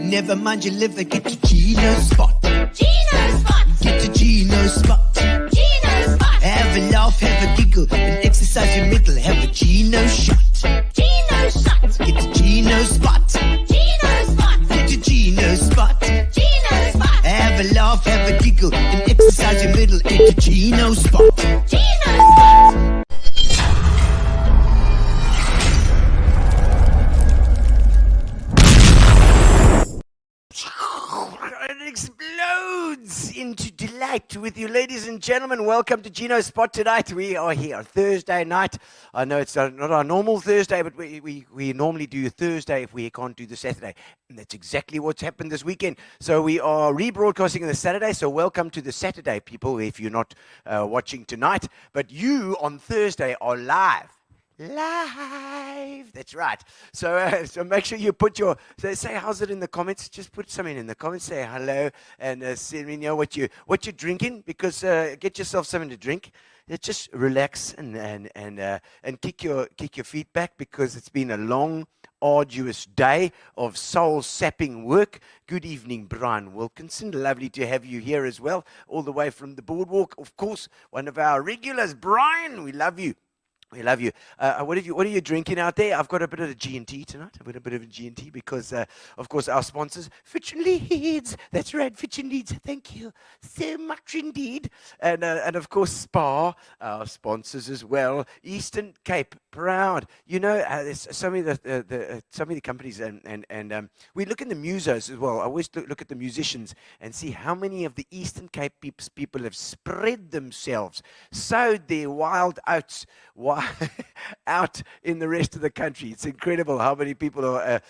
Never mind your liver, get to Gino spot. Gino spot. Get to Gino spot. Gino spot. Have a laugh, have a giggle, and exercise your middle. Have a Gino shot. Gino shot. Get to Gino spot. Gino spot. Get to Gino spot. Gino spot. Have a laugh, have a giggle, and exercise your middle. Get to Gino spot. Gino spot. It explodes into delight with you, ladies and gentlemen. Welcome to Gino Spot tonight. We are here Thursday night. I know it's not our normal Thursday, but we normally do Thursday if we can't do the Saturday. And that's exactly what's happened this weekend. So we are rebroadcasting on the Saturday. So welcome to the Saturday, people, if you're not watching tonight. But you on Thursday are live. Live. That's right. So make sure you put your say how's it in the comments. Just put something in the comments. Say hello and let me know what you're drinking, because get yourself something to drink. Just relax and kick your feet back, because it's been a long, arduous day of soul-sapping work. Good evening, Brian Wilkinson. Lovely to have you here as well, all the way from the Boardwalk. Of course, one of our regulars, Brian. We love you. We love you. What are you drinking out there? I've got a bit of a G&T tonight. I've got a bit of a G&T because, of course, our sponsors, Fitch and Leeds. That's right, Fitch and Leeds. Thank you so much indeed. And of course, Spa, our sponsors as well. Eastern Cape, proud. You know, there's so many the companies, and we look in the musos as well. I always look at the musicians and see how many of the Eastern Cape people have spread themselves, sowed their wild oats out in the rest of the country. It's incredible how many people are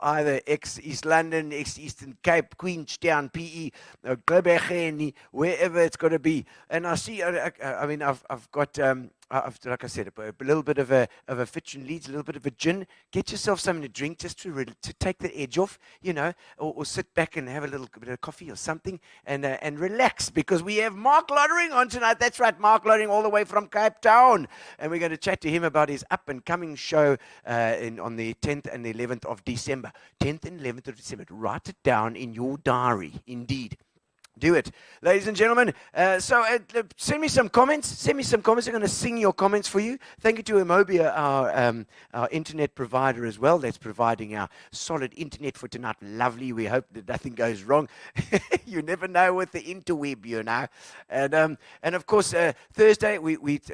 either ex-East London, ex-Eastern Cape, Queenstown, PE, Glebecheni, wherever it's got to be. And I see, I've got, like I said, a little bit of a Fitch and Leeds, a little bit of a gin. Get yourself something to drink just to take the edge off, you know, or sit back and have a little bit of coffee or something and relax, because we have Marc Lottering on tonight. That's right, Marc Lottering, all the way from Cape Town. And we're going to chat to him about his up-and-coming show on the 10th and the 11th of December. 10th and 11th of December. Write it down in your diary, indeed. Do it, ladies and gentlemen. Send me some comments. I'm going to sing your comments for you. Thank you to Amobia, our internet provider as well. That's providing our solid internet for tonight. Lovely. We hope that nothing goes wrong. You never know with the interweb, you know. And of course, Thursday we've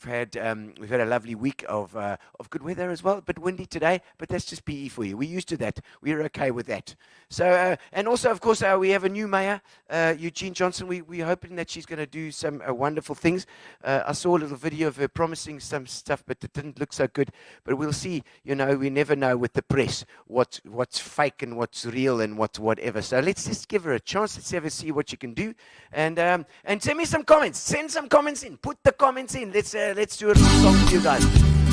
had a lovely week of good weather as well. But windy today. But that's just PE for you. We're used to that. We're okay with that. So and also, of course, we have a new mayor. Eugene Johnson, we're hoping that she's going to do some wonderful things. I saw a little video of her promising some stuff, but it didn't look so good. But we'll see. You know, we never know with the press what's fake and what's real and what's whatever. So let's just give her a chance. Let's have her see what she can do. And send me some comments. Send some comments in. Put the comments in. Let's do a little song for you guys.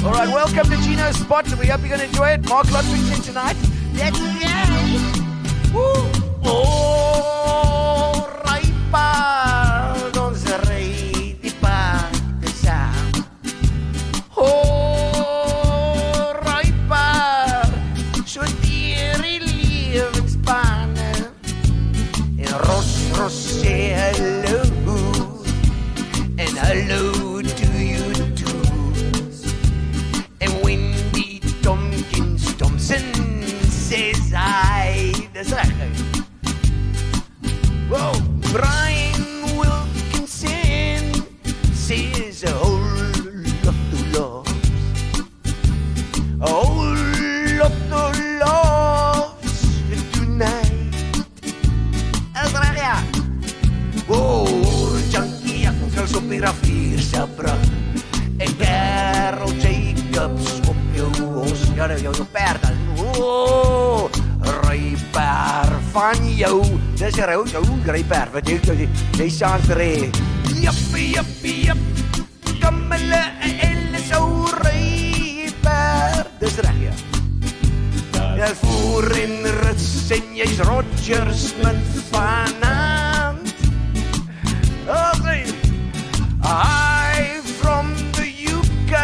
All right, welcome to Gino Spot. We hope you're going to enjoy it. Marc Lottering in tonight. Let's go. Woo! Oh, Raipa, don't say the sound. Oh, Raipa, should you live in Spain? And Ross say hello, and hello to you too. And Wendy Thompson says hi. That's right. Whoa, Brian Wilkinson says a whole lot of loves. A whole lot of loves tonight. That's right, yeah. Whoa, junkie, ek sal op die rivier se brug. En Carol Jacobs op jou os. Ja, jou perd. Whoa, ryper van jou. Dis jou ryper wat jy saantree. Jep. Kom hulle en so ryper. Dis reg, ja. Jy voer in rits en jy's Rogers met vanand. Okay. I from the UK.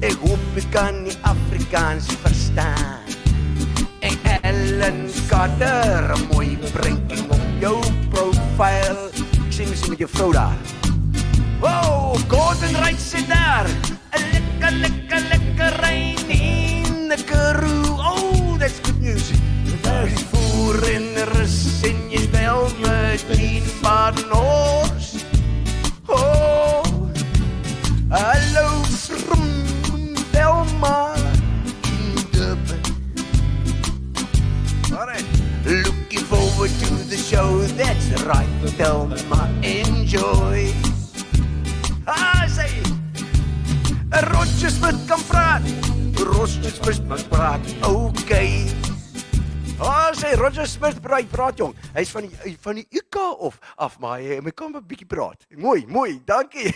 Ek hoop ek kan nie Afrikaans verstaan. En en skater, 'n mooi prentjie op jou profiel. Ek sien mos met jou vrou daar. Wow, Gordon Wright sit daar. 'n lekker rein in the Karoo. Oh, that's good news. There's voor in rus en jy spel met 10 paarden horse. Oh, hallo, Thelma in Durban. Alright, looking forward to the show. That's right, Thelma, enjoy. Say, Roger Smith kan praat. Roger Smith kan praat. Okay. Sê Roger Smith praat jong. Hy's van die UK af maar hy kom 'n bietjie praat. Mooi, dankie.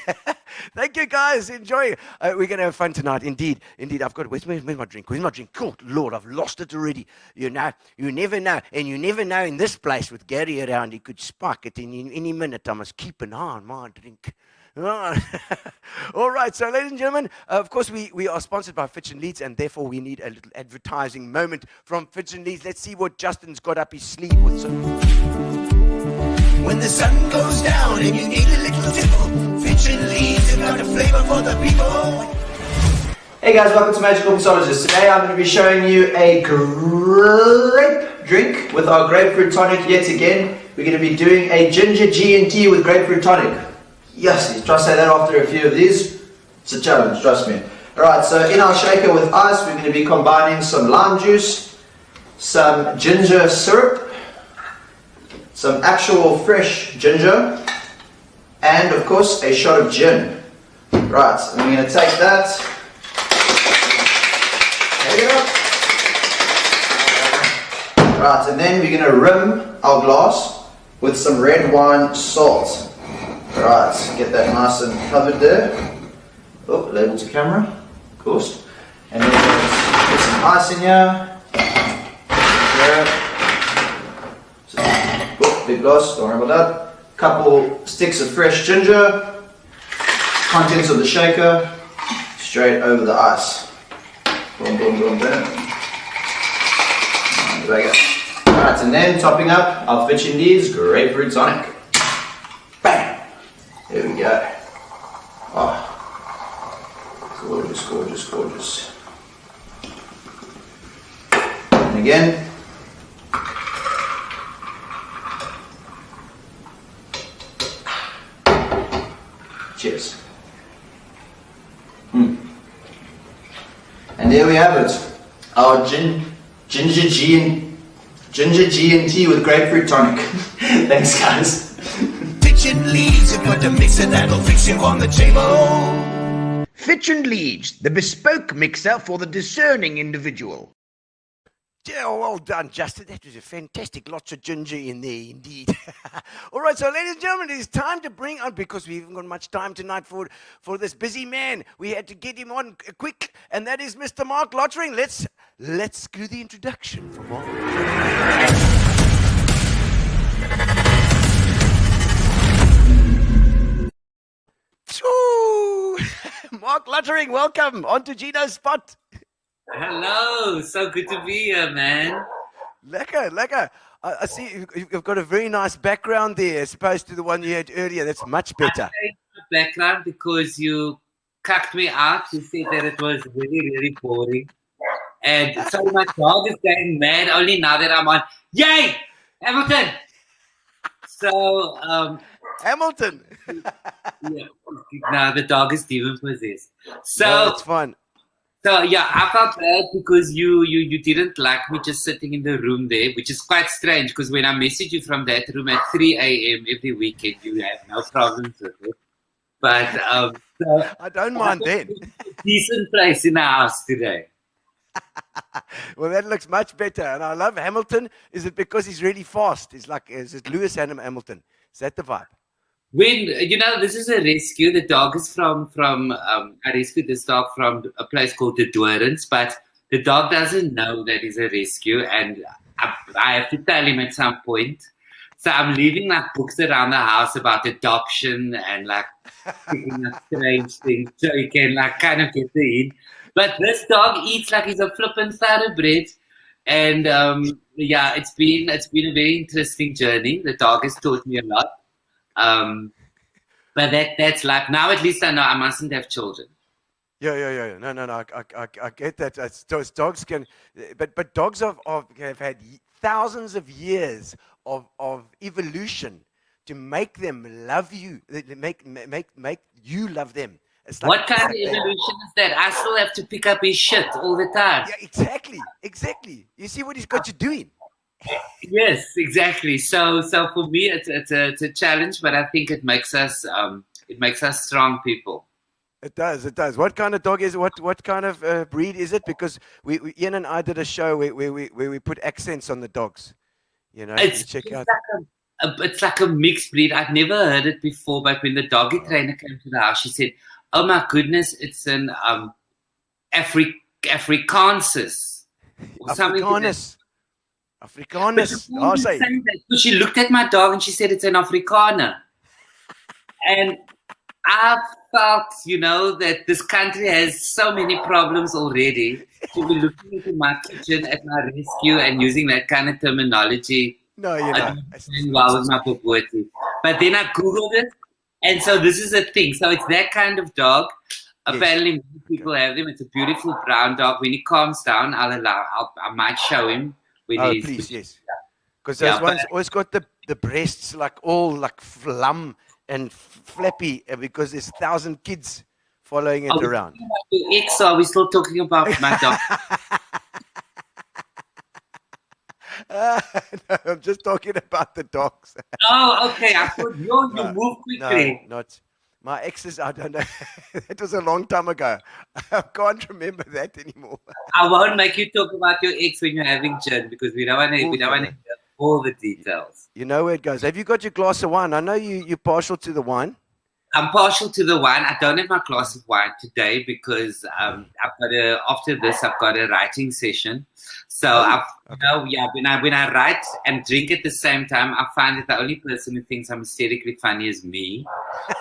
Thank you guys, enjoy. We're going to have fun tonight, indeed. I've got, where's my drink? Good Lord, I've lost it already. You never know, and you never know in this place with Gary around, he could spark it in any minute. I must keep an eye on my drink. All right, so ladies and gentlemen, of course we are sponsored by Fitch and Leeds, and therefore we need a little advertising moment from Fitch and Leeds. Let's see what Justin's got up his sleeve with some. When the sun goes down and you need a little tipple, Fitch and Leeds have got a flavor for the people. Hey guys, welcome to Magical Mixologist. Today I'm going to be showing you a grape drink with our grapefruit tonic yet again. We're going to be doing a ginger G&T with grapefruit tonic. Yes, try to say that after a few of these. It's a challenge, trust me. Alright, so in our shaker with ice, we're going to be combining some lime juice, some ginger syrup, some actual fresh ginger, and of course a shot of gin. Right, and we're going to take that. There you go. Right, and then we're going to rim our glass with some red wine salt. Right, get that nice and covered there. Oh, label to camera, of course. And then put some ice in here. Oh, big glass, don't worry about that. Couple sticks of fresh ginger. Contents of the shaker. Straight over the ice. Boom, boom, boom, boom. There we go. Alright, and then topping up our Fitch and Leeds grapefruit tonic. Bang! There we go. Oh, gorgeous, gorgeous, gorgeous. And again. Cheers. And there we have it. Our ginger G&T with grapefruit tonic. Thanks guys. Fitch and Leeds have got a mixer that'll fix you on the table. Fitch and Leeds, the bespoke mixer for the discerning individual. Yeah, well done, Justin. That was a fantastic. Lots of ginger in there, indeed. All right, so ladies and gentlemen, it is time to bring on, because we haven't got much time tonight for this busy man. We had to get him on quick, and that is Mr. Marc Lottering. Let's do the introduction for Marc. Marc Lottering, welcome onto Gino's spot. Hello, so good to be here, man. Lekker. I see you've got a very nice background there, as opposed to the one you had earlier. That's much better. I changed the background because you cucked me out. You said that it was really, really boring. And so my dog is going mad only now that I'm on. Yay! Hamilton! So, Hamilton. yeah. Now the dog is demon possessed. So no, it's fun. So yeah, I felt bad because you didn't like me just sitting in the room there, which is quite strange because when I message you from that room at 3 a.m. every weekend, you have no problems with it. But so I don't mind then. Decent place in the house today. Well, that looks much better, and I love Hamilton. Is it because he's really fast? Is it Lewis Hamilton? Is that the vibe? When this is a rescue. The dog is from I rescued this dog from a place called the Thurs, but the dog doesn't know that it's a rescue, and I have to tell him at some point. So I'm leaving like books around the house about adoption and like picking up strange things so he can like kind of get the in. But this dog eats like he's a flippin' thoroughbred, And yeah, it's been a very interesting journey. The dog has taught me a lot. But that's life. Now at least I know I mustn't have children. Yeah. No. I get that. Those dogs can, but dogs have had thousands of years of evolution to make them love you, make you love them. It's like, What kind of evolution is that? I still have to pick up his shit all the time. Yeah, exactly. You see what he's got you doing. Yes, exactly. So for me, it's a challenge, but I think it makes us strong people. It does. What kind of dog is it? What kind of breed is it? Because Ian and I did a show where we put accents on the dogs. You know, It's like a mixed breed. I've never heard it before, but when the doggy trainer came to the house, she said, "Oh my goodness, it's an Afrikaansis or something." Afrikaanus. I'll say. So she looked at my dog and she said, "It's an Afrikaner," and I felt, that this country has so many problems already. To be looking into my kitchen at my rescue and using that kind of terminology. No, I don't understand well with my Boardwalk. But then I Googled it, and so this is a thing. So it's that kind of dog. Yes. Apparently, many people have them. It's a beautiful brown dog. When he calms down, I might show him. When please, yes. Because those ones always got the breasts like all like flum and flappy because there's 1,000 kids following it around. So are we still talking about my dog? No, I'm just talking about the dogs. Oh, okay. I thought you move quickly. No, not my exes. I don't know. It was a long time ago. I can't remember that anymore. I won't make you talk about your ex when you're having gin because we don't want to hear all the details. You know where it goes. Have you got your glass of wine? I know you're partial to the wine. I'm partial to the wine. I don't have my glass of wine today because after this I've got a writing session. So when I write and drink at the same time, I find that the only person who thinks I'm hysterically funny is me.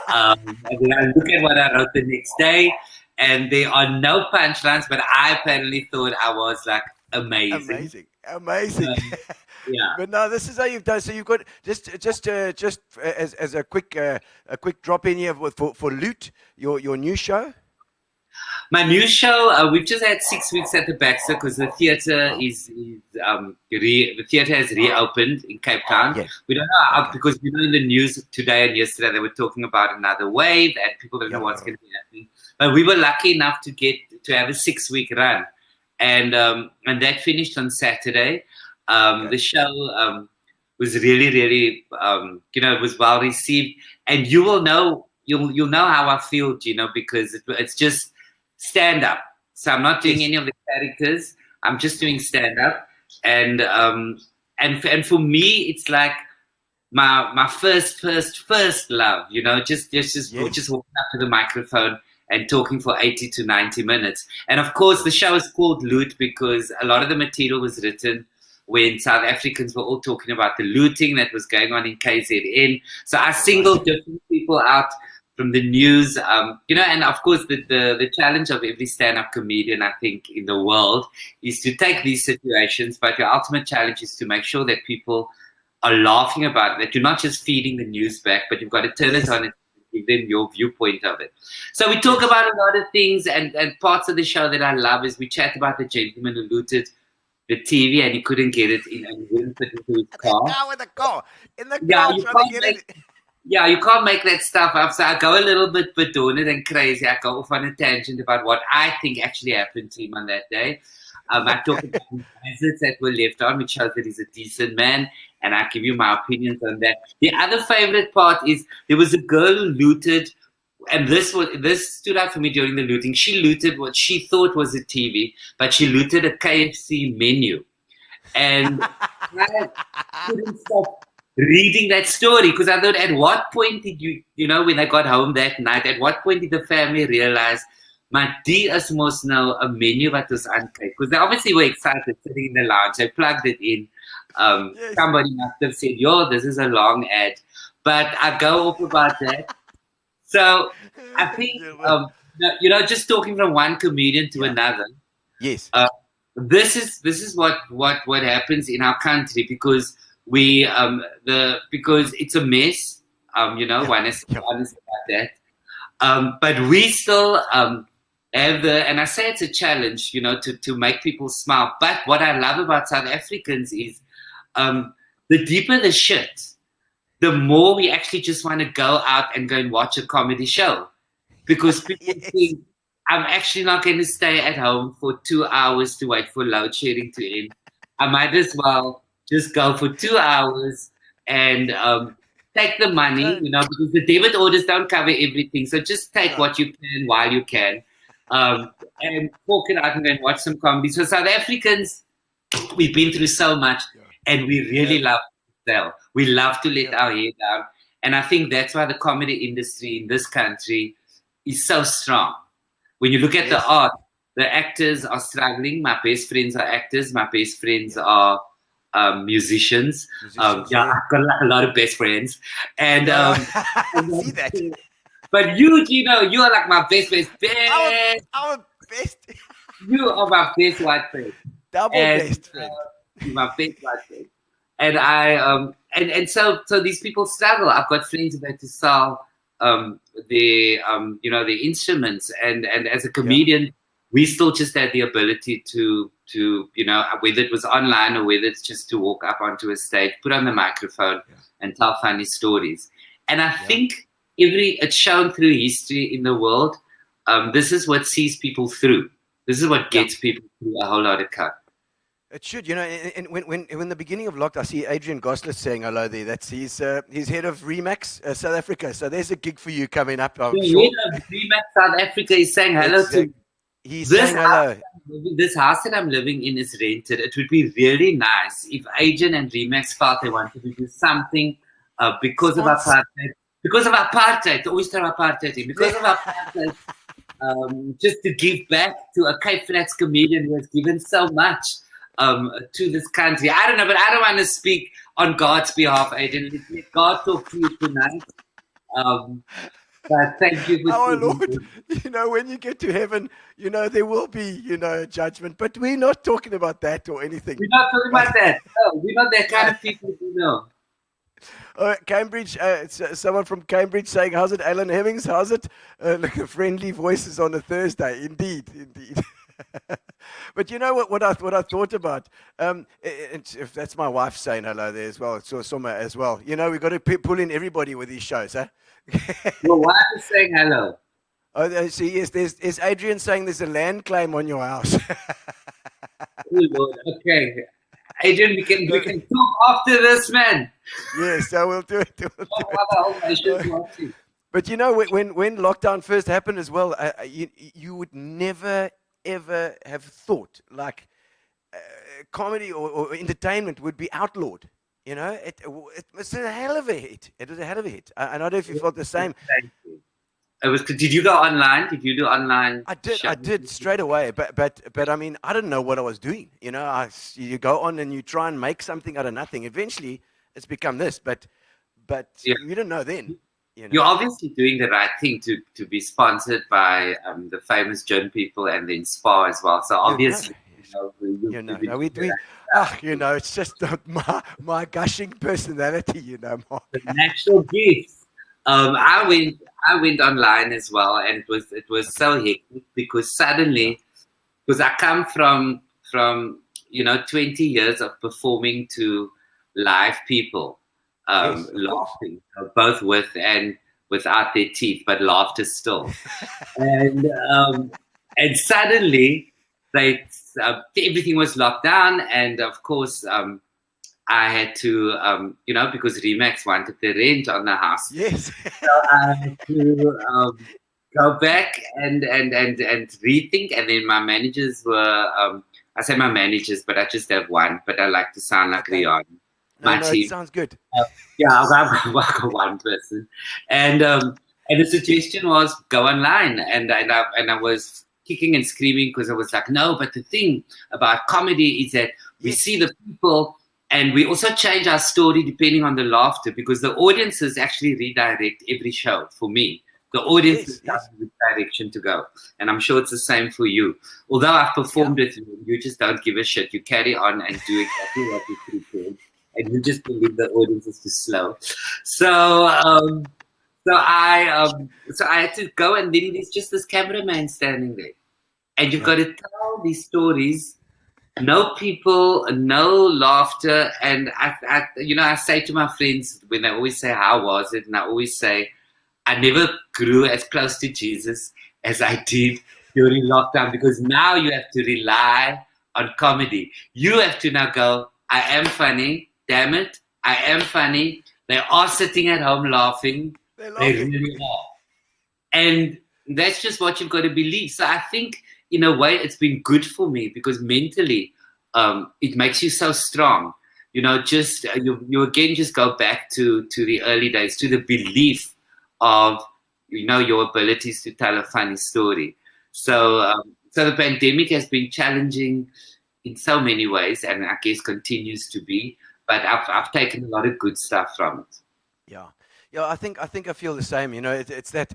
And then I look at what I wrote the next day, and there are no punchlines, but I apparently thought I was like amazing. Yeah. But no, this is how you've done. So you've got just as a quick drop in here for Loot, your new show. My new show, we've just had 6 weeks at the Baxter because the theatre the theatre has reopened in Cape Town. Yes. We don't know because in the news today and yesterday they were talking about another wave and people don't know what's going to be happening. But we were lucky enough to have a 6-week run, and that finished on Saturday. The show was really, really, it was well received, and you will know, you'll know how I feel, Gino, because it's just stand up. So I'm not doing any of the characters. I'm just doing stand up, and for me, it's like my first love. Just walking up to the microphone and talking for 80 to 90 minutes. And of course, the show is called Loot because a lot of the material was written when South Africans were all talking about the looting that was going on in KZN. So I singled different people out from the news, and of course the challenge of every stand-up comedian, I think, in the world is to take these situations, but your ultimate challenge is to make sure that people are laughing about it, that you're not just feeding the news back, but you've got to turn it on and give them your viewpoint of it. So we talk about a lot of things, and parts of the show that I love is we chat about the gentleman who looted the TV and he couldn't get it in and he wouldn't put it into his car. In the car, trying to get it. Yeah, you can't make that stuff up. So I go a little bit bedoured and crazy. I go off on a tangent about what I think actually happened to him on that day. I talk about the visits that were left on, which shows that he's a decent man, and I give you my opinions on that. The other favorite part is there was a girl who looted, and this stood out for me during the looting. She looted what she thought was a TV, but she looted a KFC menu. And I couldn't stop reading that story because I thought, at what point did when they got home that night, at what point did the family realize, my Dios must know a menu that was uncooked? Because they obviously were excited sitting in the lounge. They plugged it in. Somebody must have said, this is a long ad. But I go off about that. So I think, just talking from one comedian to another. Yes. this is what happens in our country, because because it's a mess. One is honest about that. But we still have and I say it's a challenge, to make people smile. But what I love about South Africans is the deeper the shit, the more we actually just want to go out and go and watch a comedy show, because people think, I'm actually not going to stay at home for 2 hours to wait for load shedding to end. I might as well just go for 2 hours and take the money, because the debit orders don't cover everything. So just take what you can while you can, and fork it out and go and watch some comedy. So South Africans, we've been through so much, and we really love to tell. We love to let our hair down. And I think that's why the comedy industry in this country is so strong. When you look at the art, the actors are struggling. My best friends are actors. My best friends are musicians. I've got a lot of best friends. And see that. But you, Gino, you are like my best friend. Our best. You are my best white friend. Double best friend. You're my best white friend. And and so these people struggle. I've got friends who had to sell their instruments, and as a comedian, we still just had the ability to whether it was online or whether it's just to walk up onto a stage, put on the microphone, and tell funny stories. And I think it's shown through history in the world. This is what sees people through. This is what gets people through a whole lot of cut. It should, and when the beginning of lockdown, I see Adrian Gosler saying hello there. That's he's head of Remax South Africa. So there's a gig for you coming up. I'm the sure. head of Remax South Africa is saying hello to. He's saying hello. This house that I'm living in is rented. It would be really nice if Adrian and Remax felt they wanted to do something because of apartheid. Because of apartheid, always throw apartheid in. Because of apartheid, just to give back to a Cape Flats comedian who has given so much. To this country. I don't know, but I don't want to speak on God's behalf, Adrian. Let God talk to you tonight. But thank you for our Lord. When you get to heaven, there will be, a judgment. But we're not talking about that or anything. We're not talking about that. No, we're not that kind of people, Cambridge, someone from Cambridge saying, how's it, Alan Hemmings? How's it? Look, friendly voices on a Thursday. Indeed. But what I thought about, if that's my wife saying hello there as well, so Soma as well. We've got to pull in everybody with these shows, huh? Your wife is saying hello. Oh, see, yes, there's Adrian saying there's a land claim on your house. Oh, Lord. Okay. Adrian, we can talk after this, man. Yes, so we'll do it. But when lockdown first happened as well, you would never ever have thought like comedy or entertainment would be outlawed. It was a hell of a hit. It was a hell of a hit. I don't know if you felt the same. Did you go online? Did you do online? I did straight away. But I mean, I didn't know what I was doing. You go on and you try and make something out of nothing. Eventually, it's become this. But you didn't know then. You're obviously doing the right thing to be sponsored by the famous gin people and then Spa as well. So obviously, it's just my gushing personality, Mark. The natural gifts. I went online as well, and it was so hectic because suddenly, because I come from 20 years of performing to live people. Laughing, both with and without their teeth, but laughter still. And suddenly, everything was locked down, and of course, I had to, because Remax wanted the rent on the house. Yes. So I had to go back and rethink, and then my managers were. I say my managers, but I just have one. But I like to sound like Rihanna. No, it sounds good. I've got one person, and the suggestion was go online, and I was kicking and screaming because I was like, no, but the thing about comedy is that we see the people, and we also change our story depending on the laughter, because the audiences actually redirect every show for me, The audience Yes, is yes. which direction to go. And I'm sure it's the same for you. Although I've performed with you, you just don't give a shit. You carry on and do exactly what you prepared. And you just believe the audience is too slow. So I had to go, and then there's just this cameraman standing there. And you've got to tell these stories. No people, no laughter. And I say to my friends when they always say, how was it? And I always say, I never grew as close to Jesus as I did during lockdown, because now you have to rely on comedy. You have to now go, I am funny, damn it, I am funny. They are sitting at home laughing. They really are. And that's just what you've got to believe. So I think, in a way, it's been good for me, because mentally, it makes you so strong. You know, just you again just go back to the early days, to the belief of, you know, your abilities to tell a funny story. So the pandemic has been challenging in so many ways, and I guess continues to be. But I've taken a lot of good stuff from it. Yeah. I think I feel the same. You know, it's that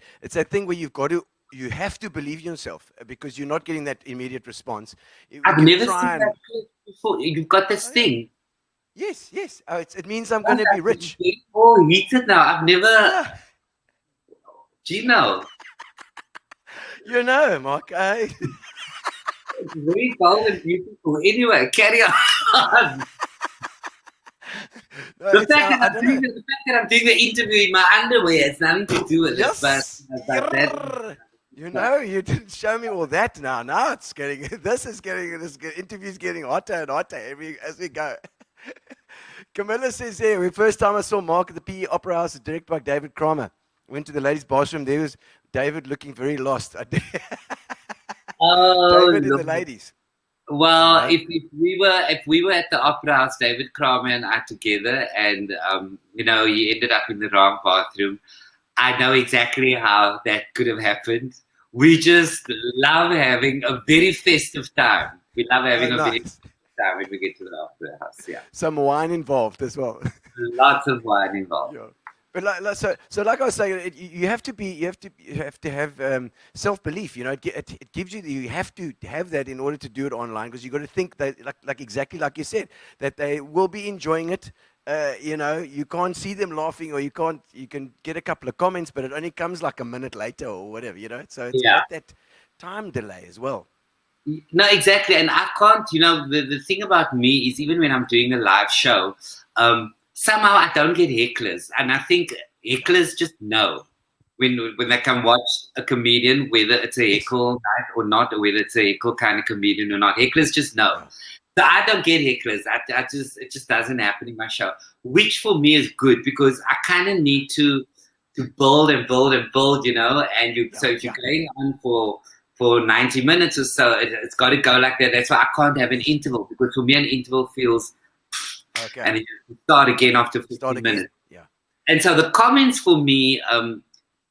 thing where you have to believe in yourself, because you're not getting that immediate response. I've never seen that before. You've got this thing. Yes. Oh, it means I'm going to be rich. Oh, heated now. I've never. Gino. You know, Mark. It's very bold and beautiful. Anyway, carry on. No, the fact that I'm doing the interview in my underwear has nothing to do with yes. it. But that, you know, you didn't show me all that. Now it's getting. This interview's getting hotter and hotter as we go. Camilla says here, the first time I saw Mark at the PE Opera House, directed by David Kramer. Went to the ladies' bathroom. There was David looking very lost. David and the ladies. Well, if we were at the Opera House, David Kramer and I together, and you know, he ended up in the wrong bathroom, I know exactly how that could have happened. We just love having a very festive time. We love having very festive time when we get to the Opera House. Yeah, some wine involved as well. Lots of wine involved. Yeah. But like I was saying, you have to have self-belief. You know, it gives you. You have to have that in order to do it online, because you got to think that, like exactly like you said, that they will be enjoying it. You know, you can't see them laughing, or you can get a couple of comments, but it only comes like a minute later or whatever. You know, so it's got that time delay as well. No, exactly, and I can't. You know, the thing about me is, even when I'm doing a live show, somehow I don't get hecklers, and I think hecklers just know when they come watch a comedian, whether it's a heckle night or not, or whether it's a heckle kind of comedian or not. Hecklers just know. So I don't get hecklers. It just doesn't happen in my show, which for me is good, because I kind of need to build and build and build, you know. And so if you're going on for 90 minutes or so, it's got to go like that. That's why I can't have an interval, because for me an interval feels. Okay. And it start again after 15 minutes. Yeah. And so the comments for me,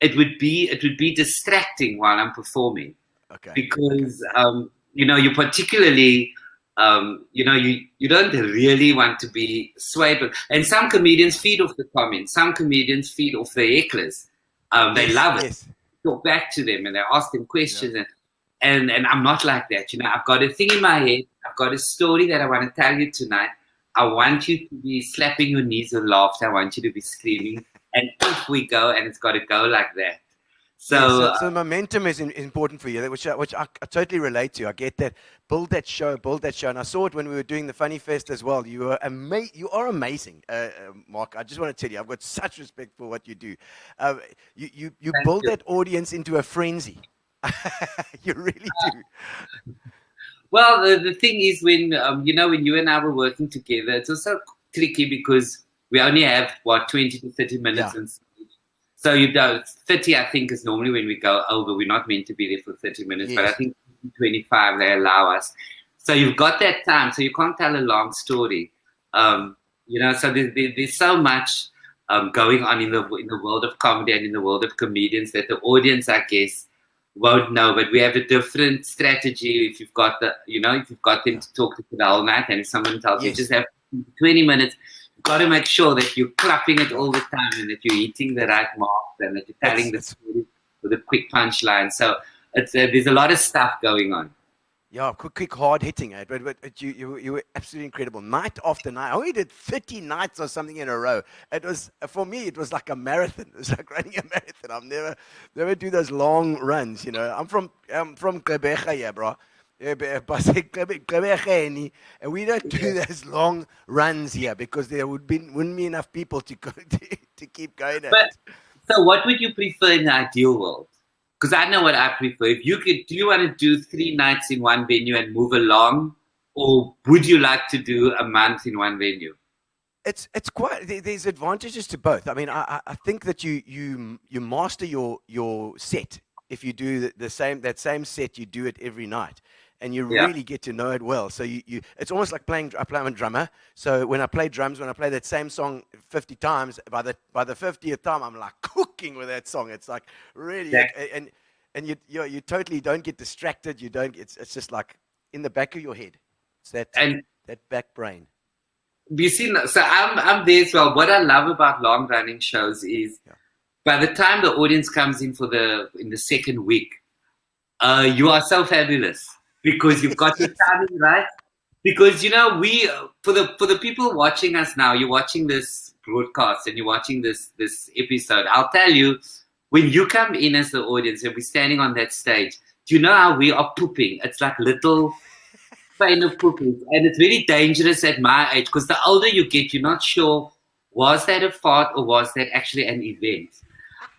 it would be distracting while I'm performing. Okay. Because you know, you particularly you know, you don't really want to be swayed. And some comedians feed off the comments. Some comedians feed off the hecklers. They love it. Yes. Talk back to them and they ask them questions. Yeah. And I'm not like that. You know, I've got a thing in my head. I've got a story that I want to tell you tonight. I want you to be slapping your knees with laughter. I want you to be screaming. And if we go, and it's got to go like that. So momentum is important for you, which I totally relate to. I get that. Build that show. And I saw it when we were doing the Funny Fest as well. You are amazing, Mark. I just want to tell you, I've got such respect for what you do. You build that audience into a frenzy. You really do. Well, the thing is, when you know, when you and I were working together, it's also tricky because we only have 20 to 30 minutes, and so 30. I think is normally when we go over. We're not meant to be there for 30 minutes, but I think 25 they allow us. So you've got that time, so you can't tell a long story. You know, so there's so much going on in the world of comedy and in the world of comedians that the audience, I guess, won't know. But we have a different strategy if you've got them to talk to the whole night, and if someone tells you just have 20 minutes, you've got to make sure that you're clapping it all the time and that you're hitting the right marks and that you're telling the story with a quick punchline. So it's there's a lot of stuff going on. Yeah, quick, hard hitting, eh? But you were absolutely incredible. Night after night. I only did 30 nights or something in a row. It was, for me, it was like a marathon. It was like running a marathon. I've never do those long runs, you know. I'm from Gqeberha, yeah, bro. And we don't do those long runs here because there wouldn't be enough people to keep going at it. So what would you prefer in the ideal world? Because I know what I prefer. If you could, do you want to do 3 nights in one venue and move along, or would you like to do a month in one venue? It's quite. There's advantages to both. I mean, I think that you master your set if you do that same set. You do it every night, and you really get to know it well. So you it's almost like playing. I'm a drummer, so when I play drums, when I play that same song 50 times, by the 50th time, I'm like cooking with that song. It's like really, and you totally don't get distracted. You don't. It's just like in the back of your head. It's that back brain. You see, so I'm there as well. What I love about long running shows is by the time the audience comes in in the second week, you are so fabulous because you've got your timing right. Because you know for the people watching us now, you're watching this broadcast and you're watching this episode. I'll tell you, when you come in as the audience and we're standing on that stage, do you know how we are pooping? It's like little pain of pooping, and it's very dangerous at my age because the older you get, you're not sure, was that a fart or was that actually an event?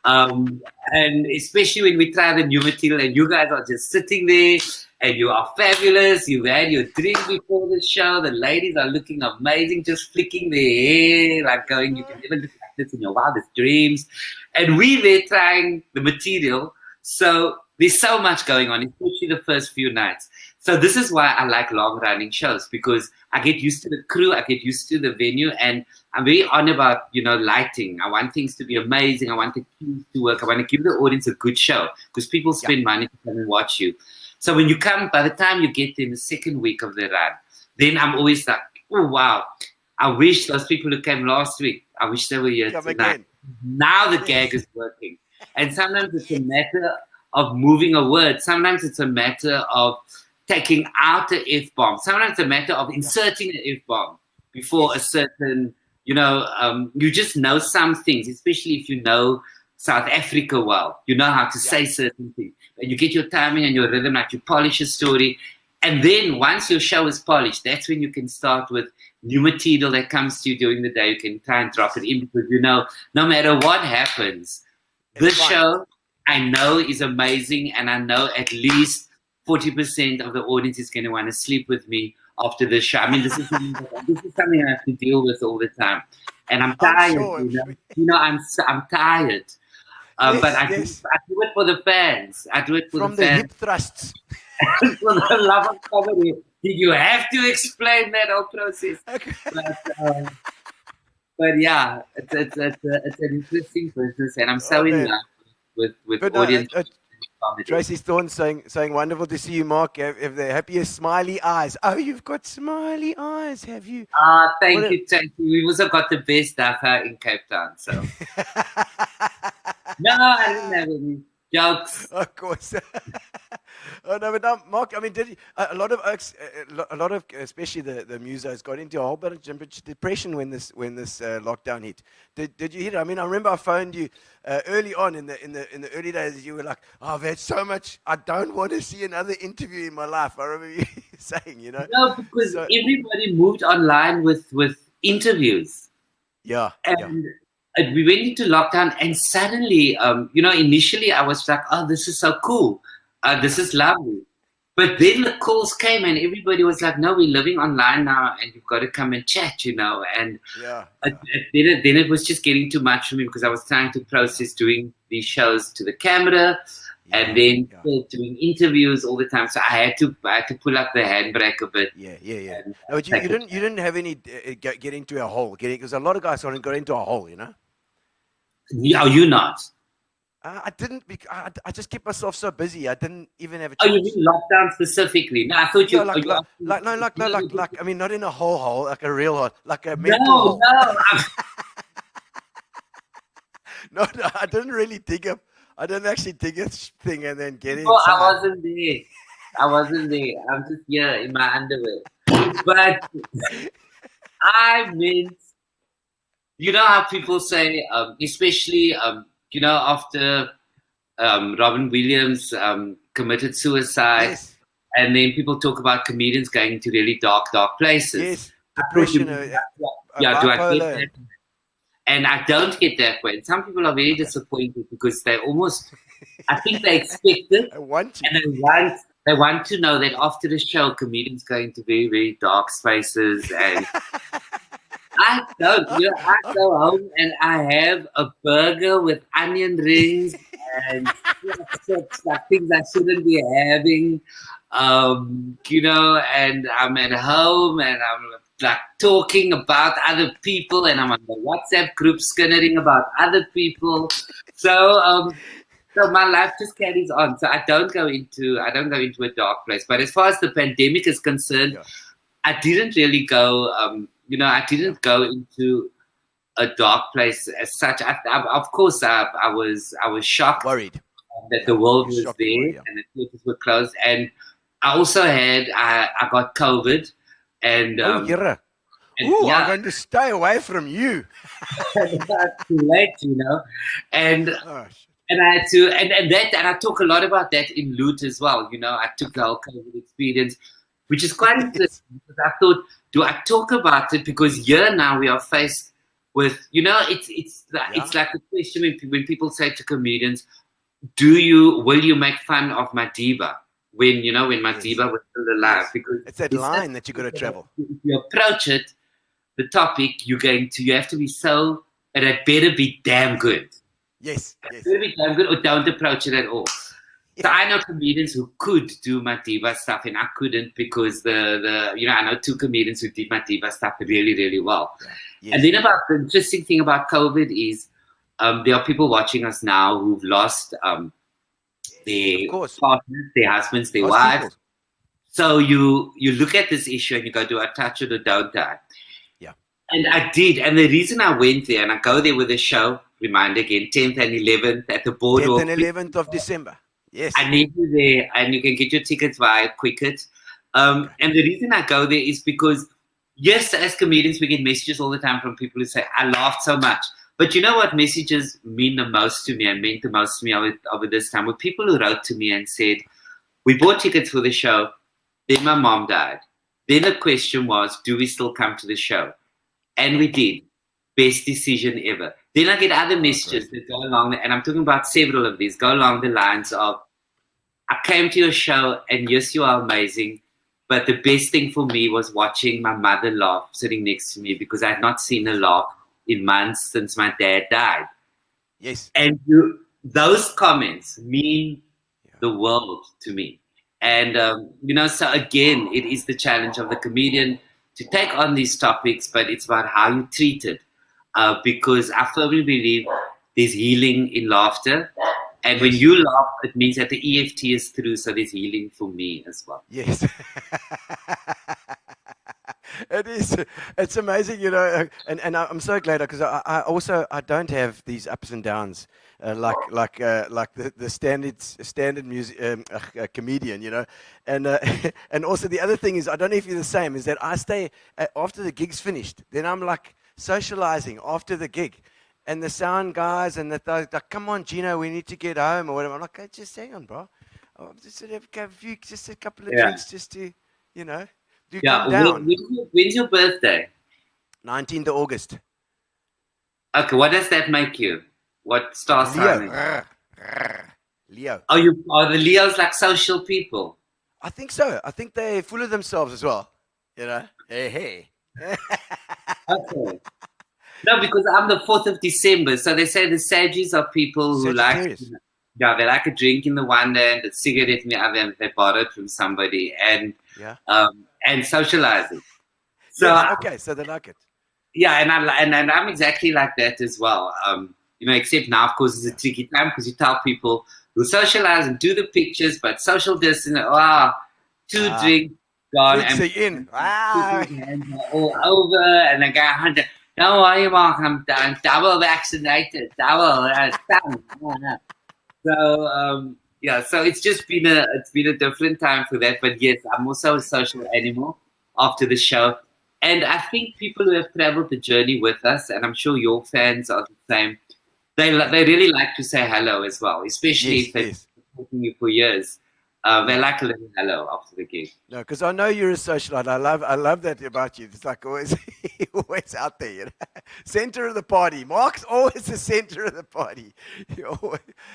And especially when we try the new material and you guys are just sitting there and you are fabulous, you've had your drink before the show, the ladies are looking amazing, just flicking their hair, like going, you can never look like this in your wildest dreams. And we there trying the material, so there's so much going on, especially the first few nights. So this is why I like long-running shows, because I get used to the crew, I get used to the venue, and I'm very on about, lighting. I want things to be amazing. I want the cues to work. I want to give the audience a good show because people spend money to come and watch you. So when you come, by the time you get in the second week of the run, then I'm always like, oh, wow, I wish those people who came last week, I wish they were here tonight. Again. Now the gag is working. And sometimes it's a matter of moving a word. Sometimes it's a matter of taking out an F-bomb. Sometimes it's a matter of inserting an F-bomb before a certain, you just know some things, especially if you know South Africa well. You know how to say certain things. And you get your timing and your rhythm, like you polish a story. And then once your show is polished, that's when you can start with new material that comes to you during the day. You can try and drop it in because no matter what happens, this show I know is amazing, and I know at least 40% of the audience is going to want to sleep with me after the show. I mean, this is something I have to deal with all the time, and I'm tired. I'm tired. But I do it for the fans. I do it for from the fans. Hip thrusts. For the love of comedy. Did you have to explain that whole process? Okay. But yeah, it's an interesting business, and I'm so in love with audience. Tracy's Thorne saying, wonderful to see you, Mark. Have the happiest smiley eyes. Oh, you've got smiley eyes, have you? Thank you. We've also got the best dapper in Cape Town. So no, I didn't have any jokes. Of course. Oh no, but now, Mark, I mean, did you, a lot of especially the musos got into a whole bunch of depression when this lockdown hit. Did you hit it? I mean, I remember I phoned you early on in the early days. You were like, "Oh, I've had so much. I don't want to see another interview in my life." I remember you saying, No, because everybody moved online with interviews. Yeah. And we went into lockdown, and suddenly, initially I was like, "Oh, this is so cool. This is lovely." But then the calls came, and everybody was like, "No, we're living online now, and you've got to come and chat, And then it was just getting too much for me because I was trying to process doing these shows to the camera, and then doing interviews all the time. So I had to pull up the handbrake a bit. Yeah. No, but you didn't have any get into a hole, because a lot of guys got into a hole, No, you're not. I didn't. I just kept myself so busy. I didn't even have a chance. Oh, you mean lockdown specifically? No, I thought you. Like I mean, not in a hole, like a real hole, like a mental hole. No. No, I didn't really dig up. I don't actually dig a thing and then get Oh, I inside. wasn't there. I'm just here in my underwear. But I meant, you know how people say, especially, after Robin Williams committed suicide, Yes, and then people talk about comedians going into really dark places. yes. I thought you- Depression. yeah, do I get bipolar. that? And I don't get that way. And some people are very disappointed because they almost, I think they expect it, I want to. and they want to know that after the show, comedians go into very, very dark spaces. And I don't. I go home and I have a burger with onion rings and like things I shouldn't be having. And I'm at home and I'm like talking about other people, and I'm on the WhatsApp group skinnering about other people. So my life just carries on. So I don't go into a dark place. But as far as the pandemic is concerned, I didn't really go. I didn't go into a dark place as such. Of course, I was shocked Worried. that the world was Shocked, there worried, yeah. and the theaters were closed. And I also I got COVID, and Ooh, yeah. I'm going to stay away from you. That's too late, and Oh, shit. and I had to, and I talk a lot about that in Loot as well. I took the whole COVID experience, which is quite interesting because I thought, do I talk about it? Because here now we are faced with, it's like the question when people say to comedians, will you make fun of my diva when my diva was still alive? Because It's that line that you got to travel. if you approach it, the topic, you have to be so, and it better be damn good. Yes. It better be damn good, or don't approach it at all. So I know comedians who could do my diva stuff, and I couldn't because I know two comedians who did my diva stuff really, really well. Yeah. Yes. And then about the interesting thing about COVID is there are people watching us now who've lost their partners, their husbands, their wives. People. So you look at this issue and you go, do I touch it or don't I? Yeah. And I did. And the reason I went there, and I go there with a show, remind again, 10th and 11th at the Boardwalk. 10th and 11th of December. Yes. I need you there, and you can get your tickets via Quicket. And the reason I go there is because, yes, as comedians, we get messages all the time from people who say, I laughed so much. But you know what messages mean the most to me and meant the most to me over this time? Were people who wrote to me and said, we bought tickets for the show, then my mom died. Then the question was, do we still come to the show? And we did. Best decision ever. Then I get other messages that go along, and I'm talking about several of these, go along the lines of, I came to your show, and yes, you are amazing, but the best thing for me was watching my mother laugh sitting next to me because I had not seen her laugh in months since my dad died. Yes. And those comments mean the world to me. And, so again, it is the challenge of the comedian to take on these topics, but it's about how you treat it. Because I firmly believe there's healing in laughter. And when you laugh, it means that the EFT is through, so there's healing for me as well. Yes. It is. It's amazing, and I'm so glad because I don't have these ups and downs like the standard music comedian, and and also the other thing is I don't know if you're the same, is that I stay after the gig's finished, then I'm like socializing after the gig. And the sound guys and they're like, come on, Gino, we need to get home or whatever. I'm like, hey, just hang on, bro. I'll just have a couple of drinks just to, come down. When's your birthday? 19th of August. Okay, what does that make you? What star sign? Leo. Are the Leos like social people? I think so. I think they're full of themselves as well. Hey. Okay. No, because I'm the 4th of December. So they say the Saggies are people who like, they like a drink in the one hand, a cigarette in the other, and they borrowed from somebody, and socializing. So so they like it. Yeah, and I'm exactly like that as well. Except now, of course, it's a tricky time because you tell people who socialize and do the pictures, but social distance. Two drinks gone, and in. Hands are all over, and the guy hunter. Don't worry, Mark, I'm double vaccinated. Double. So yeah, so it's been a different time for that. But yes, I'm also a social animal after the show, and I think people who have traveled the journey with us, and I'm sure your fans are the same. They really like to say hello as well, especially Yes, if they've yes. been supporting you for years. They like a little hello after the gig. No, because I know you're a socialite. I love that about you. It's like always, always out there. You know? Center of the party. Mark's always the center of the party.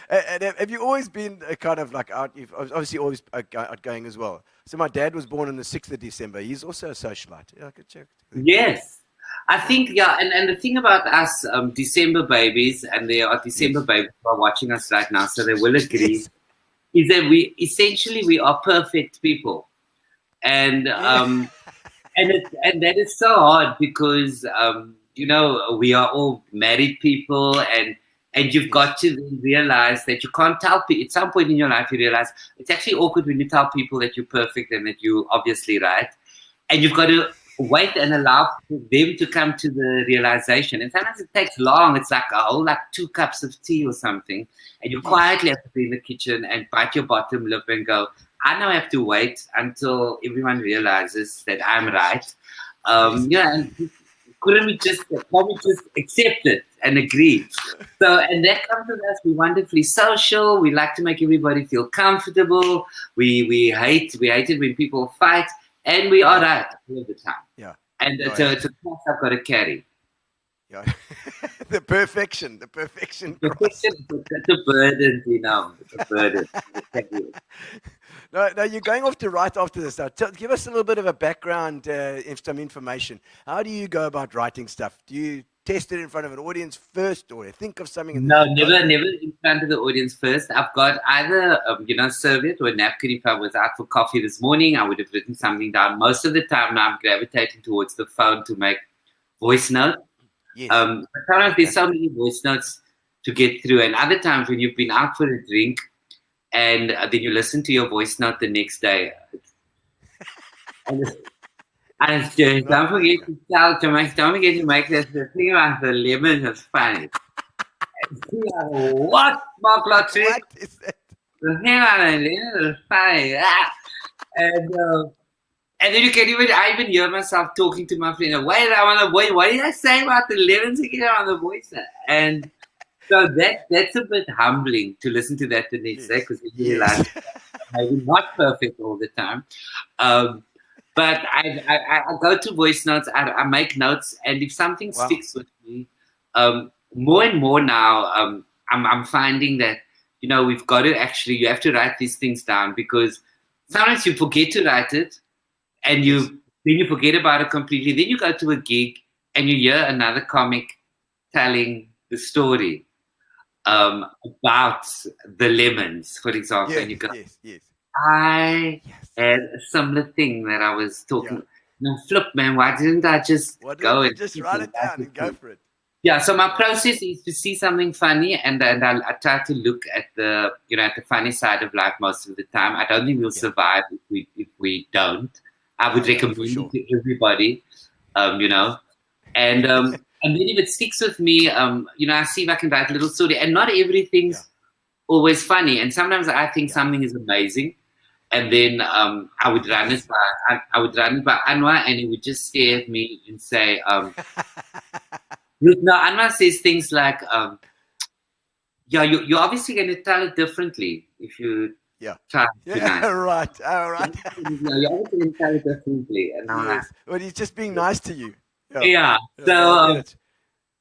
And have you always been a kind of like out? You've obviously always outgoing as well. So my dad was born on the 6th of December. He's also a socialite. Yeah, I could check. Yes. I think, yeah, and the thing about us, December babies, and there are December babies who are watching us right now, so they will agree, Yes. is that we are perfect people. And and that is so hard because we are all married people, and you've got to then realize that you can't tell people. At some point in your life, you realize it's actually awkward when you tell people that you're perfect and that you're obviously right, and you've got to wait and allow them to come to the realization. And sometimes it takes long. It's like like 2 cups of tea or something, and you quietly have to be in the kitchen and bite your bottom lip and go, I now have to wait until everyone realizes that I'm right. And can't we just accept it and agree? So, and that comes with us. We're wonderfully social. We like to make everybody feel comfortable. We hate it when people fight, and we are right all the time. Yeah. And it's a cross I've got to carry. Yeah. the perfection. Cross. It's a burden, It's a burden. No, you're going off to write after this. Now, give us a little bit of a background, some information. How do you go about writing stuff? Do you test it in front of an audience first, or think of something? No, never in front of the audience first. I've got either serviette or a napkin. If I was out for coffee this morning, I would have written something down. Most of the time now, I'm gravitating towards the phone to make voice notes. Yes. But sometimes there's so many voice notes to get through, and other times when you've been out for a drink and then you listen to your voice note the next day. And don't forget to make this the thing about the lemon is funny. What, Marc Lottering? What is that? The thing about the lemon is funny. And then I even hear myself talking to my friend. What did I say about the lemons again on the voice? And so that's a bit humbling to listen to that the next day, because you realize maybe not perfect all the time. But I go to voice notes. I make notes, and if something sticks with me, more and more now, I'm finding that we've got to you have to write these things down, because sometimes you forget to write it. And then you forget about it completely. Then you go to a gig and you hear another comic telling the story about the lemons, for example. Yes, and you go, yes. I had a similar thing that I was talking. No, flip, man. Why didn't I just go and just write it down and go for it? Yeah. So my process is to see something funny, and I try to look at the at the funny side of life most of the time. I don't think we'll survive if we don't. I would recommend it to everybody, and then if it sticks with me, I see if I can write a little story. And not everything's always funny. And sometimes I think something is amazing, and then I would run it by Anwar, and he would just stare at me and say, Anwar says things like, you're obviously going to tell it differently if you. Right. All right. You're obviously going to tell it differently. And well, he's just being nice to you. Yeah. So,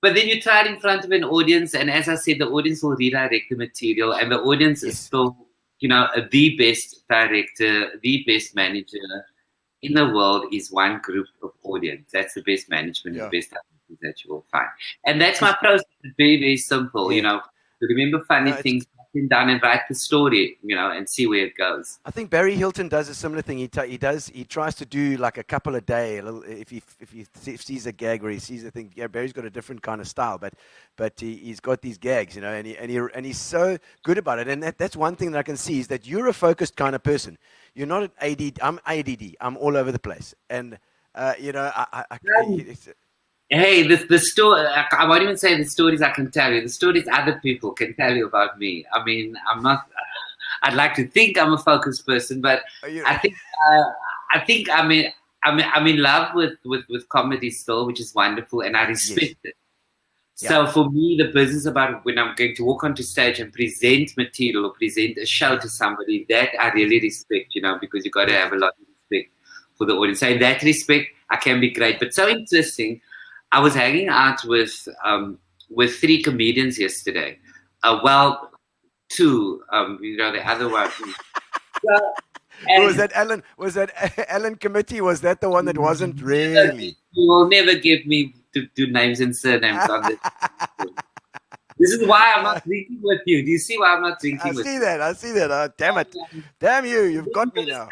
but then you try it in front of an audience, and as I said, the audience will redirect the material, and the audience is still, the best director, the best manager in the world is one group of audience. That's the best management, the best directors that you will find. And that's my process. It's very, very simple, to remember funny things, down and write the story, and see where it goes. I think Barry Hilton does a similar thing. He tries to do like a couple a day. If he sees a gag or he sees a thing, Barry's got a different kind of style, but he's got these gags, and he's so good about it. And that's one thing that I can see is that you're a focused kind of person. You're not an ADD. I'm ADD. I'm all over the place, and Hey, the story. I won't even say the stories I can tell you. The stories other people can tell you about me. I mean, I'm not. I'd like to think I'm a focused person, but I think I'm in love with comedy still, which is wonderful, and I respect it. So for me, the business about when I'm going to walk onto stage and present material or present a show to somebody, that I really respect, because you got to have a lot of respect for the audience. So in that respect, I can be great. But so interesting, I was hanging out with 3 comedians yesterday. Well, 2, the other one. Was that Alan? Was that Alan Committee? Was that the one that wasn't really? You will never give me to do names and surnames on this. This is why I'm not drinking with you. Do you see why I'm not drinking with you? I see that. Oh, damn it. Damn you. You've got me now.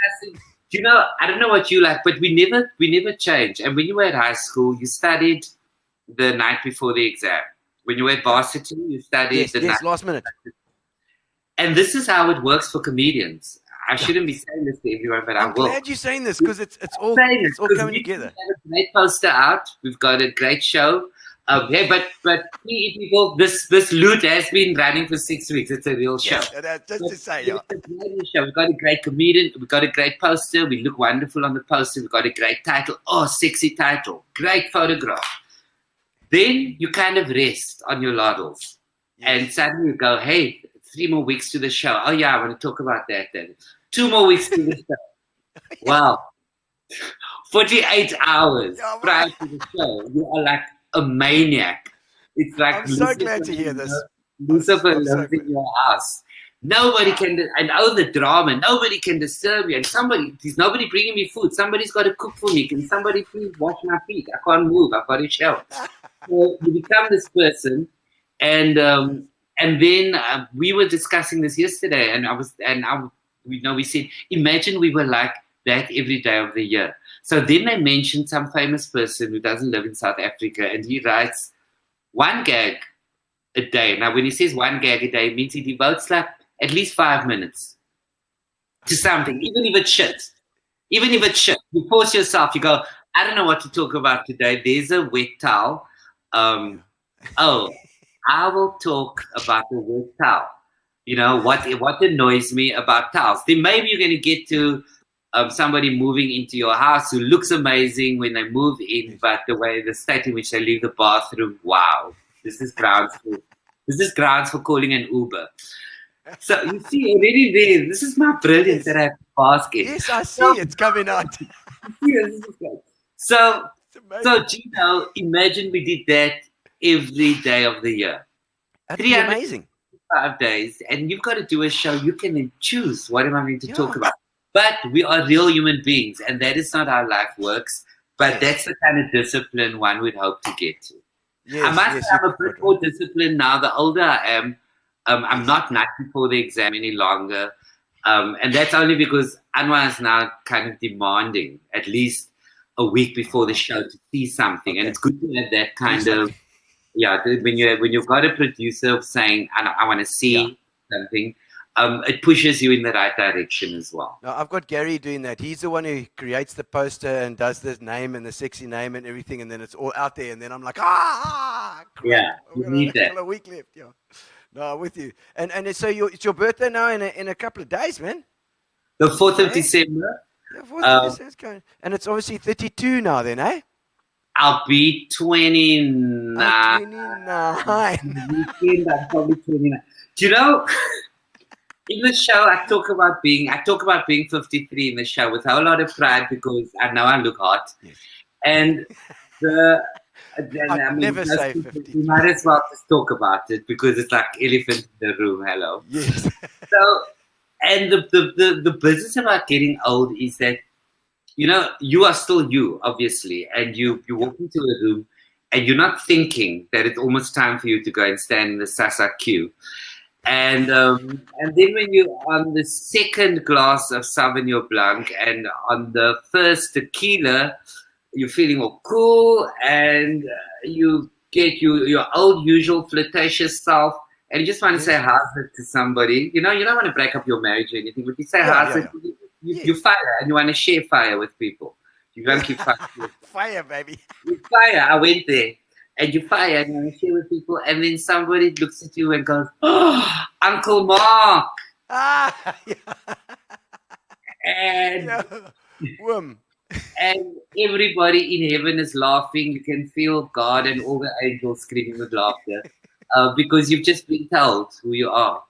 I don't know what you like, but we never change. And when you were at high school, you studied the night before the exam. When you were at varsity, you studied the night. Last minute. And this is how it works for comedians. I shouldn't be saying this to everyone, but I will. I'm glad you're saying this because it's all coming together. We have a great poster out. We've got a great show. Hey, but people, this loot has been running for 6 weeks. It's a real show. Just to say, It's a great show. We've got a great comedian. We've got a great poster. We look wonderful on the poster. We've got a great title. Oh, sexy title. Great photograph. Then you kind of rest on your laurels. And suddenly you go, hey, 3 more weeks to the show. Oh, yeah, I want to talk about that then. 2 more weeks to the show. Wow. 48 hours prior to the show. You are like a maniac. It's like I'm so glad to hear this. Lucifer lives in your house. Nobody can, and the drama, nobody can disturb you. And there's nobody bringing me food. Somebody's got to cook for me. Can somebody please wash my feet? I can't move. I've got to shout. So you become this person. And then we were discussing this yesterday, we said, imagine we were like that every day of the year. So then they mentioned some famous person who doesn't live in South Africa, and he writes 1 gag a day. Now, when he says 1 gag a day, it means he devotes like at least 5 minutes to something, even if it's shit. Even if it's shit, you force yourself. You go, I don't know what to talk about today. There's a wet towel. I will talk about the wet towel. What annoys me about towels. Then maybe you're going to get to somebody moving into your house who looks amazing when they move in, but the state in which they leave the bathroom, wow, this is grounds for calling an Uber. So you see already there, this is my brilliance that I have to bask in. Yes, I see it's coming out. So Gino, imagine we did that every day of the year. That'd be amazing. 5 days, and you've got to do a show. You can then choose what am I going to talk about. But we are real human beings, and that is not how life works. But that's the kind of discipline one would hope to get to. Yes, I must say I'm a bit more disciplined now. The older I am, I'm not night before the exam any longer. And that's only because Anwar is now kind of demanding at least a week before the show to see something. And it's good to have that kind of, when you've got a producer saying, I want to see something, it pushes you in the right direction as well. No, I've got Gary doing that. He's the one who creates the poster and does the name and the sexy name and everything, and then it's all out there. And then I'm like, crap. Yeah, you need that. A week left. Yeah, no, I'm with you. And so it's your birthday now in a couple of days, man. The 4th of December. Yeah, 4th of December. Going. And it's obviously 32 now, then, eh? I'll be 29. 29. I'm probably 29. Do you know? In the show, I talk about being 53 in the show with a whole lot of pride because I know I look hot. Yes. And never say 50. You might as well just talk about it because it's like elephant in the room. Hello. Yes. So, and the business about getting old is that, you are still you, obviously, and you walk into a room and you're not thinking that it's almost time for you to go and stand in the Sasa queue. And then when you're on the second glass of Sauvignon Blanc and on the first tequila, you're feeling all cool and you get your old usual flirtatious self and you just want to say how's it to somebody. You don't want to break up your marriage or anything, but you say how's it. You fire and you want to share fire with people. You can't keep fighting. Fire, baby. You fire. I went there. And you fire and you share with people. And then somebody looks at you and goes, oh, Uncle Mark. Ah, yeah. And, Yeah. Whoom. and everybody in heaven is laughing. You can feel God and all the angels screaming with laughter because you've just been told who you are.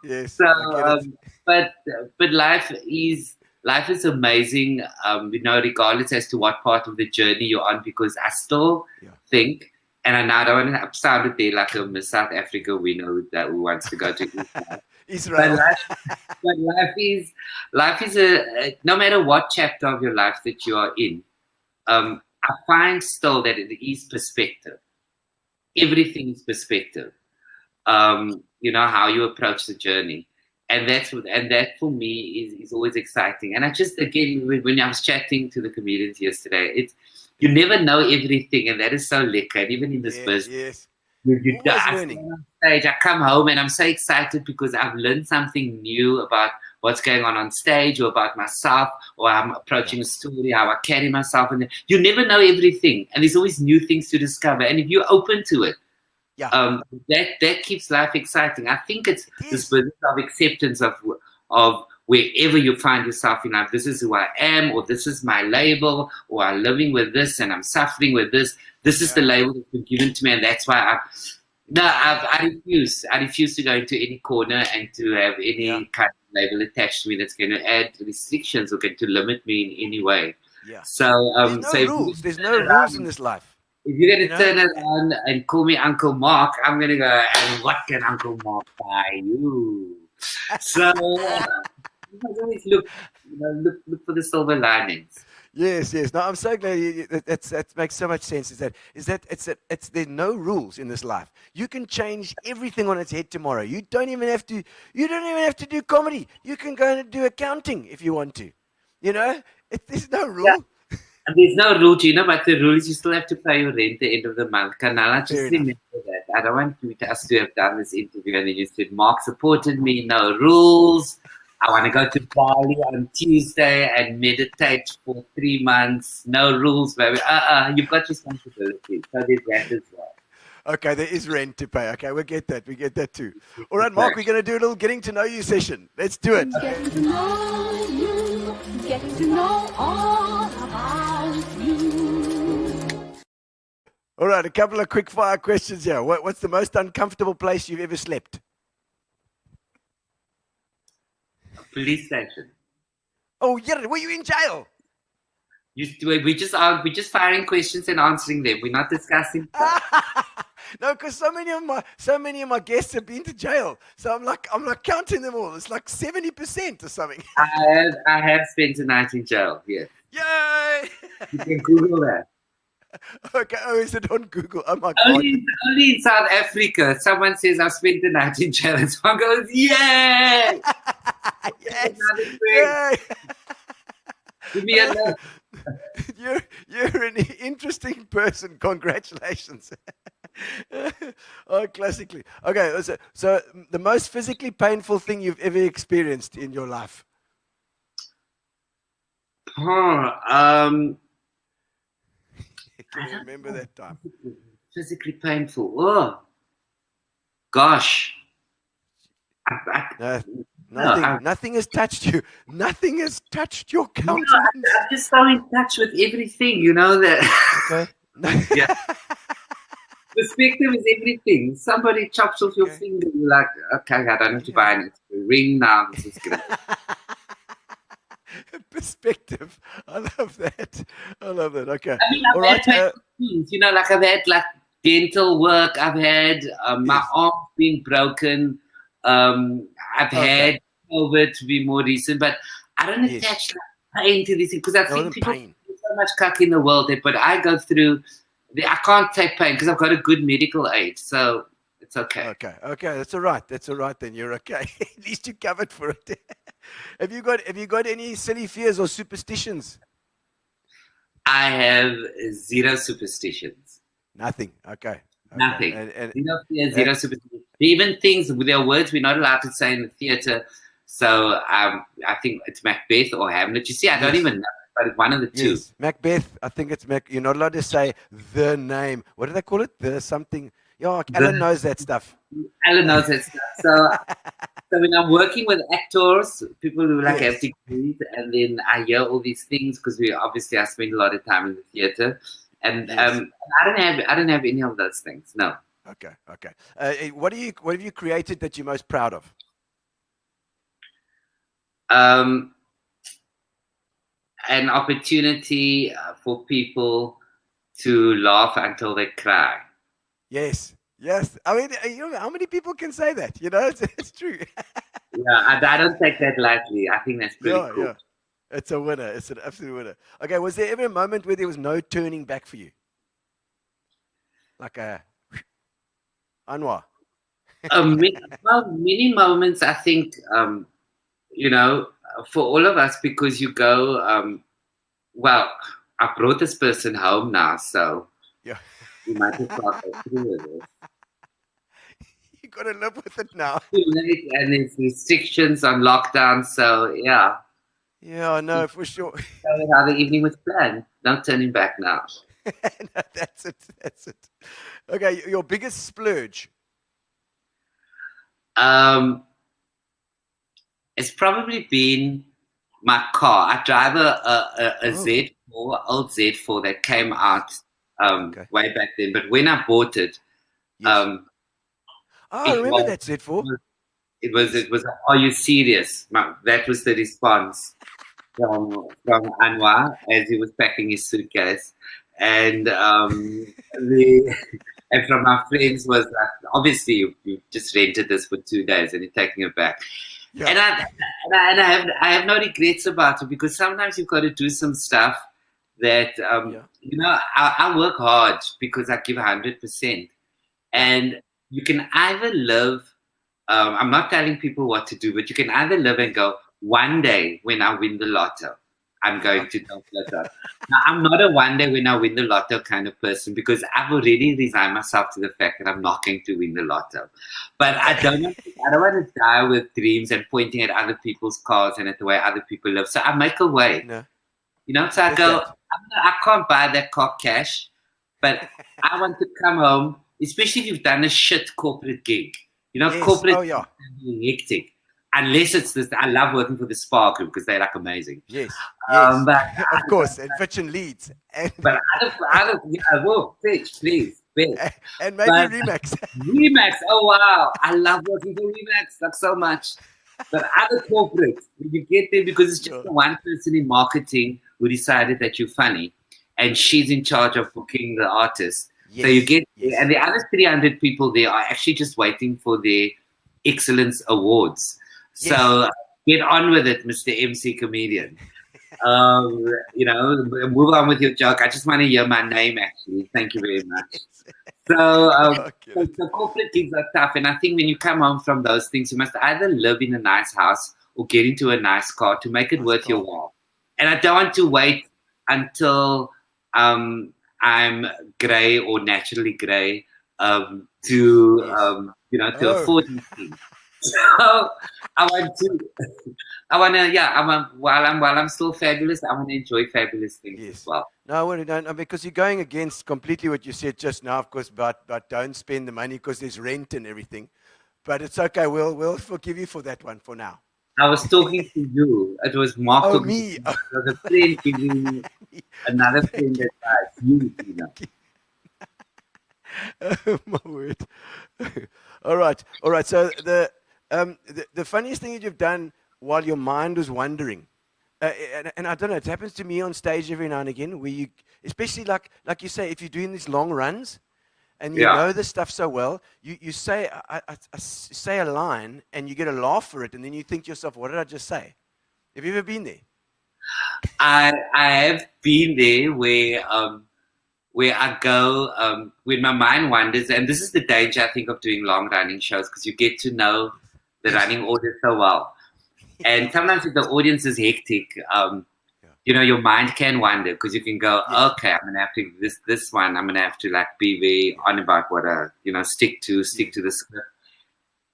Yes. So, I get it. but life is amazing. Regardless as to what part of the journey you're on, because I still think, and I don't want to sound it there like a Miss South Africa winner who wants to go to Israel. But life is a no matter what chapter of your life that you are in. I find still that it is perspective. Everything is perspective. How you approach the journey. And that for me is always exciting. And I just, again, when I was chatting to the comedians yesterday, you never know everything, and that is so lekker. And even in this business, you learning. On stage, I come home and I'm so excited because I've learned something new about what's going on stage, or about myself, or I'm approaching a story, how I carry myself. And you never know everything, and there's always new things to discover. And if you're open to it, that keeps life exciting. I think it's this business of acceptance of wherever you find yourself in life. This is who I am, or this is my label, or I'm living with this and I'm suffering with this. This is the label that's been given to me, and that's why I refuse. I refuse to go into any corner and to have any kind of label attached to me that's going to add restrictions or going to limit me in any way. Yeah. So there's no rules. There's no rules in this life. If you're going to turn around and call me Uncle Mark, I'm going to go, and what can Uncle Mark buy you? So you must always look for the silver linings. Yes. No, I'm so glad that makes so much sense. There's no rules in this life. You can change everything on its head tomorrow. You don't even have to do comedy. You can go and do accounting if you want to. There's no rule. Yeah. And there's no rule, Gino, but the rule is you still have to pay your rent at the end of the month. Kanala, just remember that. I don't want us to have done this interview and then you said, Mark supported me, no rules. I want to go to Bali on Tuesday and meditate for 3 months. No rules, baby. You've got responsibility. So there's that as well. Okay, there is rent to pay. Okay, we get that. We get that too. All right, Mark, we're going to do a little getting to know you session. Let's do it. Getting to know you, getting to know all about you. All right, a couple of quick fire questions here. What's the most uncomfortable place you've ever slept? Police station. Oh, yeah. Were you in jail? We're just firing questions and answering them. We're not discussing. No, because so many of my guests have been to jail. So I'm like counting them all. It's like 70% or something. I have spent a night in jail. Yeah. Yay! You can Google that. Okay. Oh, is it on Google? Oh my God. Only in South Africa, someone says I've spent the night in jail, and someone goes, "Yay!" Yes. Yay! Give me a look. You're an interesting person. Congratulations. Oh, classically. Okay, so the most physically painful thing you've ever experienced in your life? Can you remember that time? Physically painful. Oh, gosh. Nothing has touched you. Nothing has touched your countenance. I'm just so in touch with everything, that. Okay. Yeah. Perspective is everything. Somebody chops off your finger, you're like, okay, I don't have to buy an ring now. This is good. Perspective. I love that. Okay. I mean, I've had things, like I've had dental work. I've had my arm being broken. I've had COVID to be more recent, but I don't attach pain to this because I think people do so much cuck in the world. But I go through. I can't take pain because I've got a good medical aid, so it's okay. Okay, that's all right. Then you're okay. At least you covered for it. Have you got any silly fears or superstitions? I have zero superstitions. Nothing. Okay. Nothing. Zero fear, zero superstitions. Even things with their words we're not allowed to say in the theatre. So I think it's Macbeth or Hamlet. You see, I don't even know. but it's one of the two. Yes, Macbeth. I think it's Mac. You're not allowed to say the name. What do they call it? The something. Yeah, Alan knows that stuff. Alan knows that stuff. So when I'm working with actors, people who like Yes. have degrees, and then I hear all these things because I spend a lot of time in the theater, and Yes. I don't have any of those things. No. Okay. What have you created that you're most proud of? An opportunity for people to laugh until they cry. Yes. I mean, how many people can say that? You know, it's true. Yeah, I don't take that lightly. I think that's pretty cool. Yeah. It's a winner. It's an absolute winner. Okay, was there ever a moment where there was no turning back for you? Like a Anwar. Many moments, I think, for all of us, because you go, well, I brought this person home now, so Yeah. you might have thought through with it. You got to live with it now. Too late, and there's restrictions on lockdown, so yeah. Yeah, I know for sure. Tell how the evening was planned. No turning back now. No, that's it. Okay, your biggest splurge. It's probably been my car. I drive a Z4, old Z4 that came out way back then. But when I bought it, Yes. I remember that Z4. It was. Are you serious? That was the response from Anwar as he was packing his suitcase, and and from our friends was obviously you just rented this for 2 days and you're taking it back. Yeah. And I have no regrets about it, because sometimes you've got to do some stuff that I work hard because I give 100%, and you can either live. I'm not telling people what to do, but you can either live and go, one day when I win the lotto, I'm going to do lotto. Now, I'm not a one day when I win the lotto kind of person, because I've already resigned myself to the fact that I'm not going to win the lotto. But I don't want to die with dreams and pointing at other people's cars and at the way other people live. So I make a way. No. So I go, I can't buy that car cash, but I want to come home, especially if you've done a shit corporate gig. Yes. Corporate Oh, yeah. is hectic. Unless it's this, I love working for the Spa Group because they're like amazing. Yes. But of course, and Fitch and Leeds. but please. And maybe Remax. Remax, oh wow. I love working for Remax like so much. But other corporates, when you get there, because it's just the one person in marketing who decided that you're funny, and she's in charge of booking the artist. Yes. So you get there, and the other 300 people there are actually just waiting for their excellence awards. Yes. So get on with it, Mr. MC Comedian. Move on with your joke. I just want to hear my name, actually. Thank you very much. So corporate gigs are tough. And I think when you come home from those things, you must either live in a nice house or get into a nice car to make it worth your while. And I don't want to wait until I'm grey or naturally grey to afford these things. So while I'm still fabulous, I want to enjoy fabulous things as well. No, no, because you're going against completely what you said just now, of course, but don't spend the money because there's rent and everything. But it's okay. We'll forgive you for that one for now. I was talking to you. It was Marc. Oh, me. It was a friend giving another friend advice. You, Gino. Oh, my word. All right. So the funniest thing that you've done while your mind was wandering, and I don't know, it happens to me on stage every now and again, where you, especially like you say, if you're doing these long runs and you know the stuff so well, you say I say a line and you get a laugh for it, and then you think to yourself, what did I just say? Have you ever been there? I have been there where I go when my mind wanders, and this is the danger, I think, of doing long running shows, because you get to know the running audience so well. And sometimes if the audience is hectic, your mind can wander, because you can go, okay, I'm gonna have to this one. I'm gonna have to be very on about what stick to the script.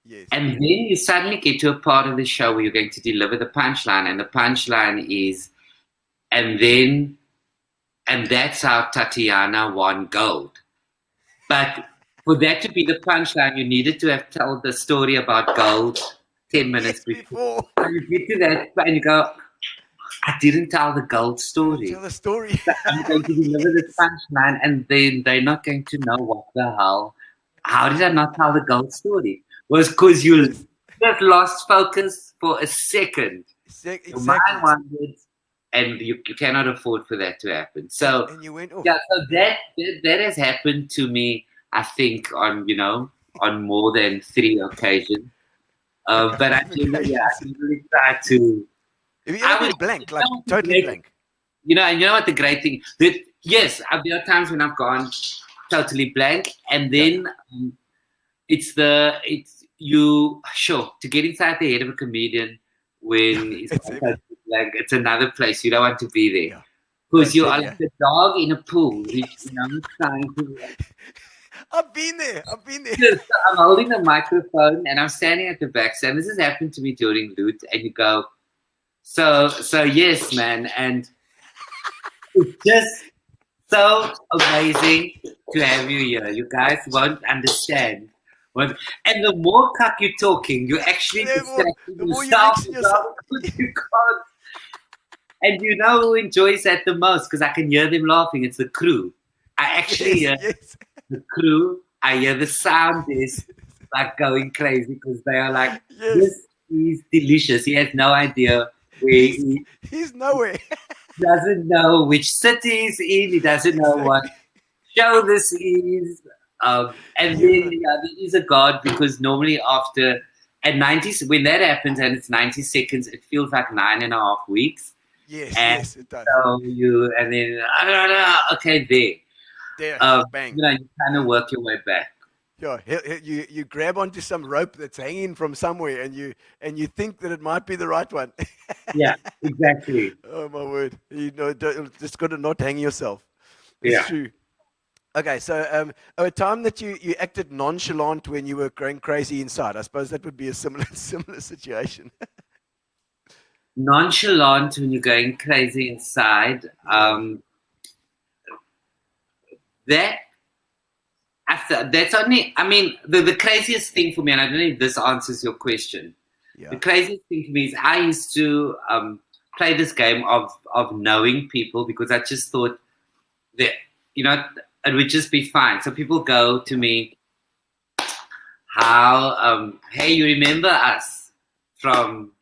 Yes. And then you suddenly get to a part of the show where you're going to deliver the punchline, and the punchline is and that's how Tatiana won gold. But for that to be the punchline, you needed to have told the story about gold 10 minutes before. So you get to that and you go, I didn't tell the gold story. Tell the story. I'm going to deliver the punchline, and then they're not going to know what the hell. How did I not tell the gold story? Was because you just lost focus for a second. Exactly. Your mind wandered, and you cannot afford for that to happen. So, and you went off. yeah, so that has happened to me, I think, on more than 3 occasions. But I generally try to. If you ever been blank, like totally blank. And you know what the great thing? Yes, there are times when I've gone totally blank, and then to get inside the head of a comedian when he's totally blank, it's another place. You don't want to be there because you are like a dog in a pool. Trying to. I've been there. So I'm holding the microphone and I'm standing at the back. So this has happened to me during Loot, and you go. So yes, man, and it's just so amazing to have you here. You guys won't understand. And the more cuck you're talking, you actually the more you mix yourself. You can't. And you know who enjoys that the most? Because I can hear them laughing. It's the crew. I actually hear the crew. I hear the sound is like going crazy because they are like, this is delicious. He has no idea. He's nowhere. Doesn't know which city he's in. He doesn't know what show this is. And then there is a God, because normally after at 90, when that happens and it's 90 seconds, it feels like 9.5 weeks. Yes, it does. So there, bang. You kind of work your way back. Yeah, you grab onto some rope that's hanging from somewhere, and you think that it might be the right one. Yeah, exactly. Oh my word! Just got to not hang yourself. It's true. Okay, so a time that you acted nonchalant when you were going crazy inside. I suppose that would be a similar situation. Nonchalant when you're going crazy inside. That's only, I mean, the craziest thing for me, and I don't know if this answers your question. Yeah. The craziest thing for me is I used to play this game of knowing people, because I just thought that, it would just be fine. So people go to me, hey, you remember us from,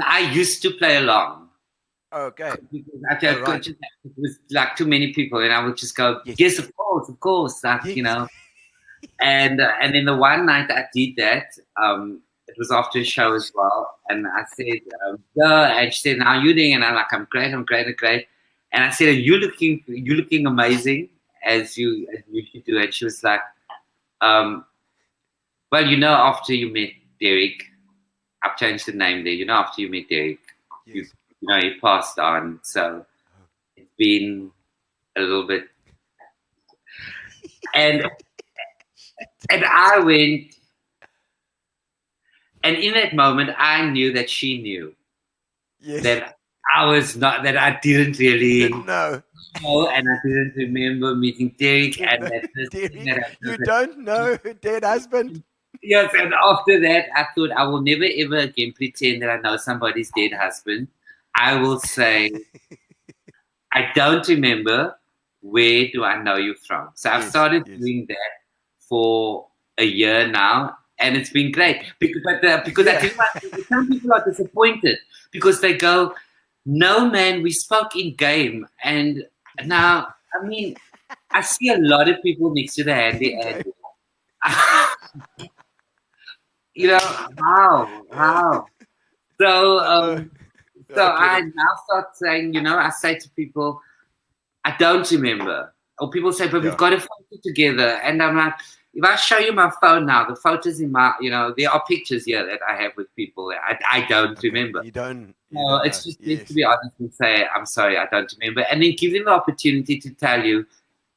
I used to play along. Okay. It was like too many people, and I would just go, yes, of course, like, and then the one night I did that, it was after a show as well, and I said, and she said, how are you doing? And I'm like, I'm great. And I said, you're looking amazing as you should do. And she was like, well, after you met Derek, I've changed the name there. After you met Derek, he passed on. So it's been a little bit. And I went, and in that moment, I knew that she knew that I was not, that I didn't really know, and I didn't remember meeting Derek and that you don't know dead husband. Yes, and after that, I thought I will never ever again pretend that I know somebody's dead husband. I will say, I don't remember. Where do I know you from? So I've started doing that for a year now, and it's been great. Because I think some people are disappointed because they go, no, man, we spoke in game. And now, I mean, I see a lot of people next to the handy Andy. Wow. So I now start saying, I say to people, I don't remember. Or people say, but we've got a photo together. And I'm like, if I show you my phone now, the photos in my, there are pictures here that I have with people. I don't remember. You don't. It's just need to be honest and say, I'm sorry, I don't remember. And then give them the opportunity to tell you,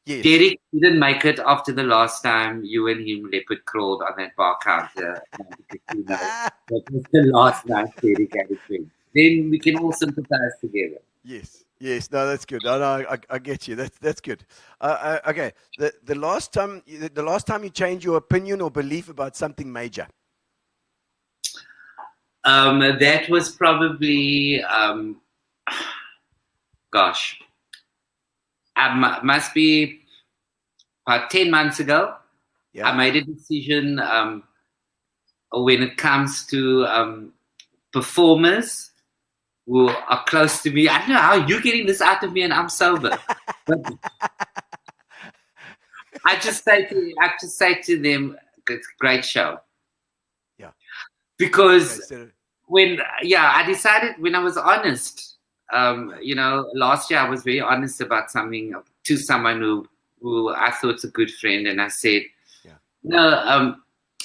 Derek didn't make it after the last time you and him leopard crawled on that bar counter. That was the last night Derek had a drink. then we can all sympathize together. Yes. Yes. No, that's good. No, I get you. That's good. Okay. The last time you changed your opinion or belief about something major. That was probably, gosh, must be about 10 months ago. Yeah. I made a decision when it comes to performers who are close to me. I don't know how you're getting this out of me and I'm sober. But I just say to them, great show. Yeah. Because okay, I decided when I was honest, last year I was very honest about something to someone who I thought's a good friend, and I said, no,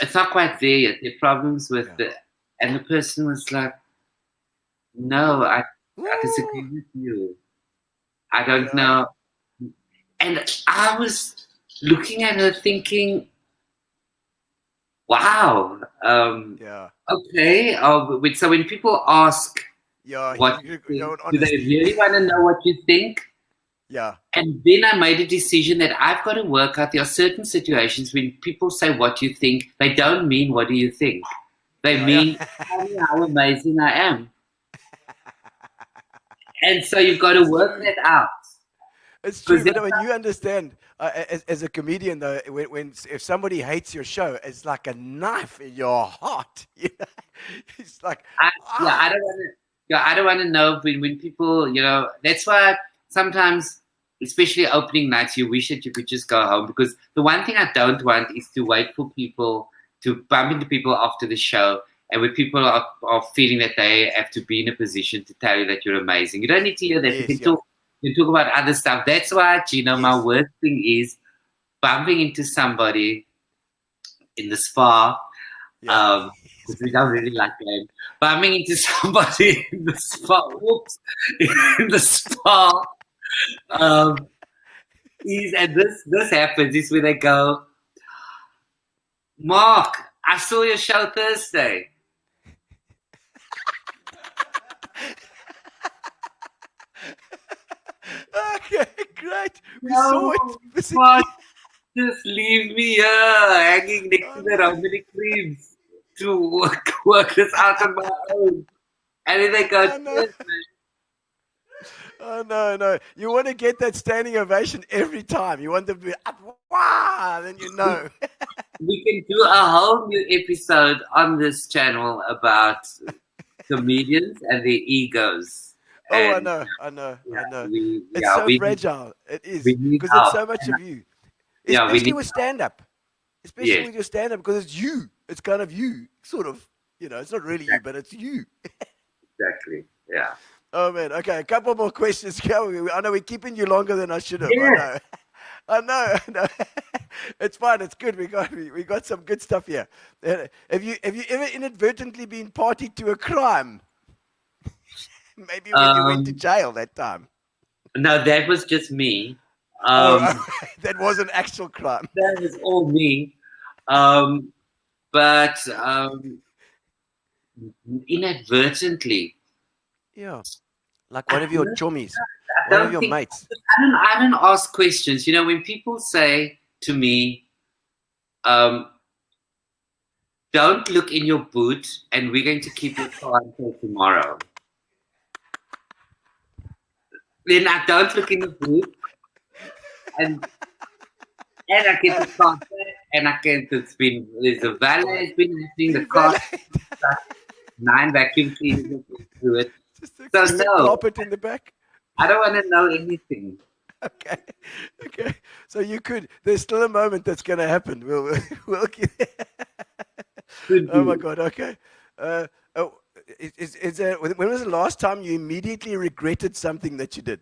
it's not quite there yet. There are problems with and the person was like, no, I disagree with you. I don't know. And I was looking at her thinking, wow. Okay. So when people ask, what do they really want to know what you think? Yeah. And then I made a decision that I've got to work out. There are certain situations when people say what you think, they don't mean what do you think. They mean tell me how amazing I am. And so you've got to work that out. It's true, but when you understand, as a comedian, though, if somebody hates your show, it's like a knife in your heart. It's like I don't want to know when people, that's why sometimes, especially opening nights, you wish that you could just go home, because the one thing I don't want is to wait for people to bump into people after the show, and when people are feeling that they have to be in a position to tell you that you're amazing. You don't need to hear that. You can talk about other stuff. That's why, Gino, my worst thing is bumping into somebody in the spa, because we don't really like that. Bumping into somebody in the spa, in the spa, and this happens, is when they go, Mark, I saw your show Thursday. Okay, great. We saw it. Mark, just leave me here, hanging next to the Romany creams to work this out on my own. And then they go, Oh, no. You want to get that standing ovation every time. You want them to be up, wow, then you know. We can do a whole new episode on this channel about comedians and their egos. I know. It's so fragile. It is. Because it's so much of you. Especially with stand-up. Especially with your stand-up, because it's you. It's kind of you. Sort of. It's not really you, but it's you. Exactly. Yeah. Oh, man. Okay, a couple more questions. I know we're keeping you longer than I should have. Yeah. I know. It's fine. It's good. We got some good stuff here. Have you ever inadvertently been party to a crime? Maybe when you went to jail that time. No, that was just me. That was an actual crime. That was all me. But inadvertently. Yeah. Like one of your chummies, one of your mates. I don't ask questions. When people say to me, don't look in your boot and we're going to keep your car until tomorrow. Then I don't look in the boot, and I get the car back, and there's a valet has been lifting the car, 9 vacuum cleaners through it. Just a carpet in the back. I don't want to know anything. Okay. So there's still a moment that's going to happen. We'll get Oh my God. Okay. When was the last time you immediately regretted something that you did?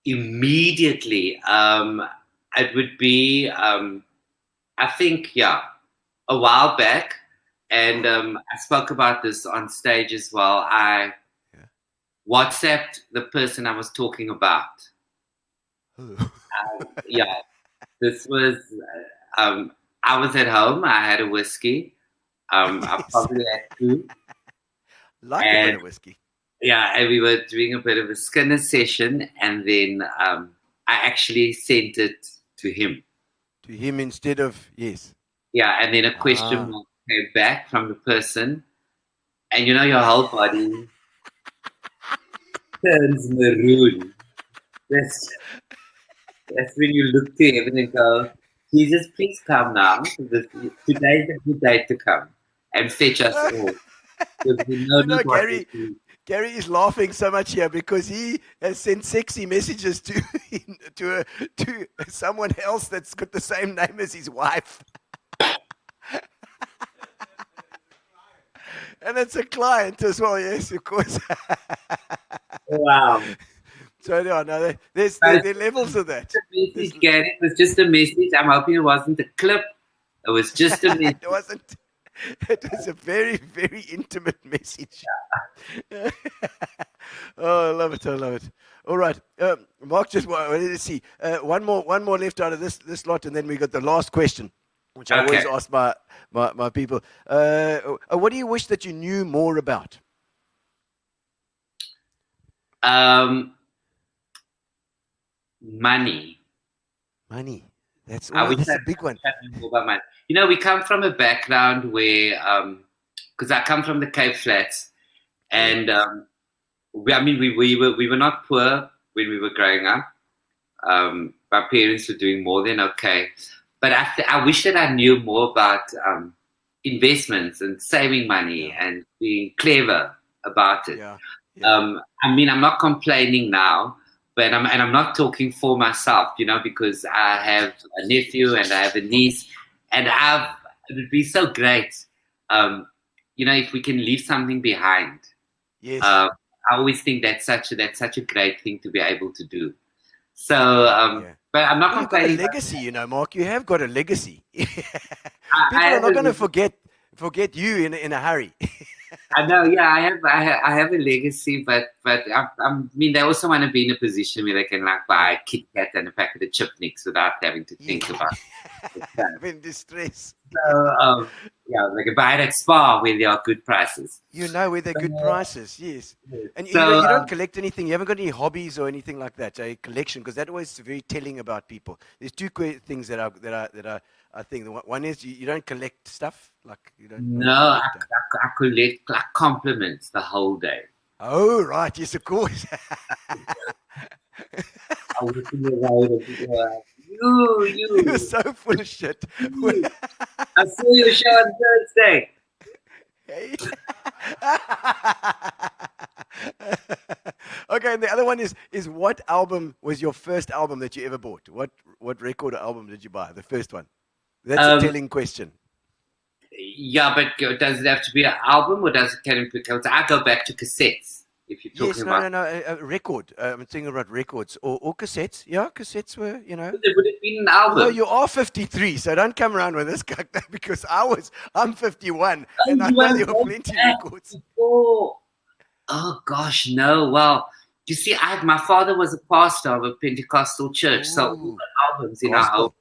Immediately, it would be, I think, a while back, and I spoke about this on stage as well. I WhatsApped the person I was talking about. This was, I was at home. I had a whiskey, I probably had 2. Like a bit of whiskey. Yeah, and we were doing a bit of a Skinner session, and then I actually sent it to him. To him instead of, yes. Yeah, and then a question mark came back from the person, and your whole body turns maroon. That's when you look to heaven and go, Jesus, please come now. Today's a good day to come and fetch us all. Gary is laughing so much here because he has sent sexy messages to someone else that's got the same name as his wife. And it's a client as well, yes, of course. Wow. So no, there are levels of that. Message, Gary, it was just a message. I'm hoping it wasn't a clip. It was just a message. It wasn't. It was a very, very intimate message. Oh, I love it. All right. Mark, just let's see. One more left out of this lot, and then we got the last question, which I always ask my people. What do you wish that you knew more about? Money. That's a big one. More about money. We come from a background where, because I come from the Cape Flats, and we were not poor when we were growing up. My parents were doing more than okay, but I wish that I knew more about investments and saving money and being clever about it. I'm not complaining now, but I'm not talking for myself, because I have a nephew and I have a niece. And it would be so great, if we can leave something behind. Yes. I always think that's such a great thing to be able to do. So, but I'm not complaining. You've got a legacy, Mark. You have got a legacy. People are not going to forget you in a hurry. I know, yeah, I have a legacy, but they also want to be in a position where they can buy a Kit Kat and a packet of chip nicks without having to think about it. In distress. So, they can buy it at Spa where there are good prices. Where they're good prices, yes. And you don't collect anything. You haven't got any hobbies or anything like that. A collection, because that always is very telling about people. There's two things that I think. One is you don't collect stuff, you don't. No, I collect compliments the whole day. Oh right, yes, of course. I was in the road. You're so full of shit. I saw your show on Thursday. Hey. Okay, and the other one is what album was your first album that you ever bought? What record or album did you buy? The first one. That's a telling question. Yeah, but does it have to be an album or does it can I go back to cassettes? If you're talking about a record. I'm thinking about records or cassettes. Yeah, cassettes were, It would have been an album. No, you are 53, so don't come around with this because I'm 51 and I know there were plenty of records. Oh gosh, no. Well, you see, my father was a pastor of a Pentecostal church, so all the albums in our home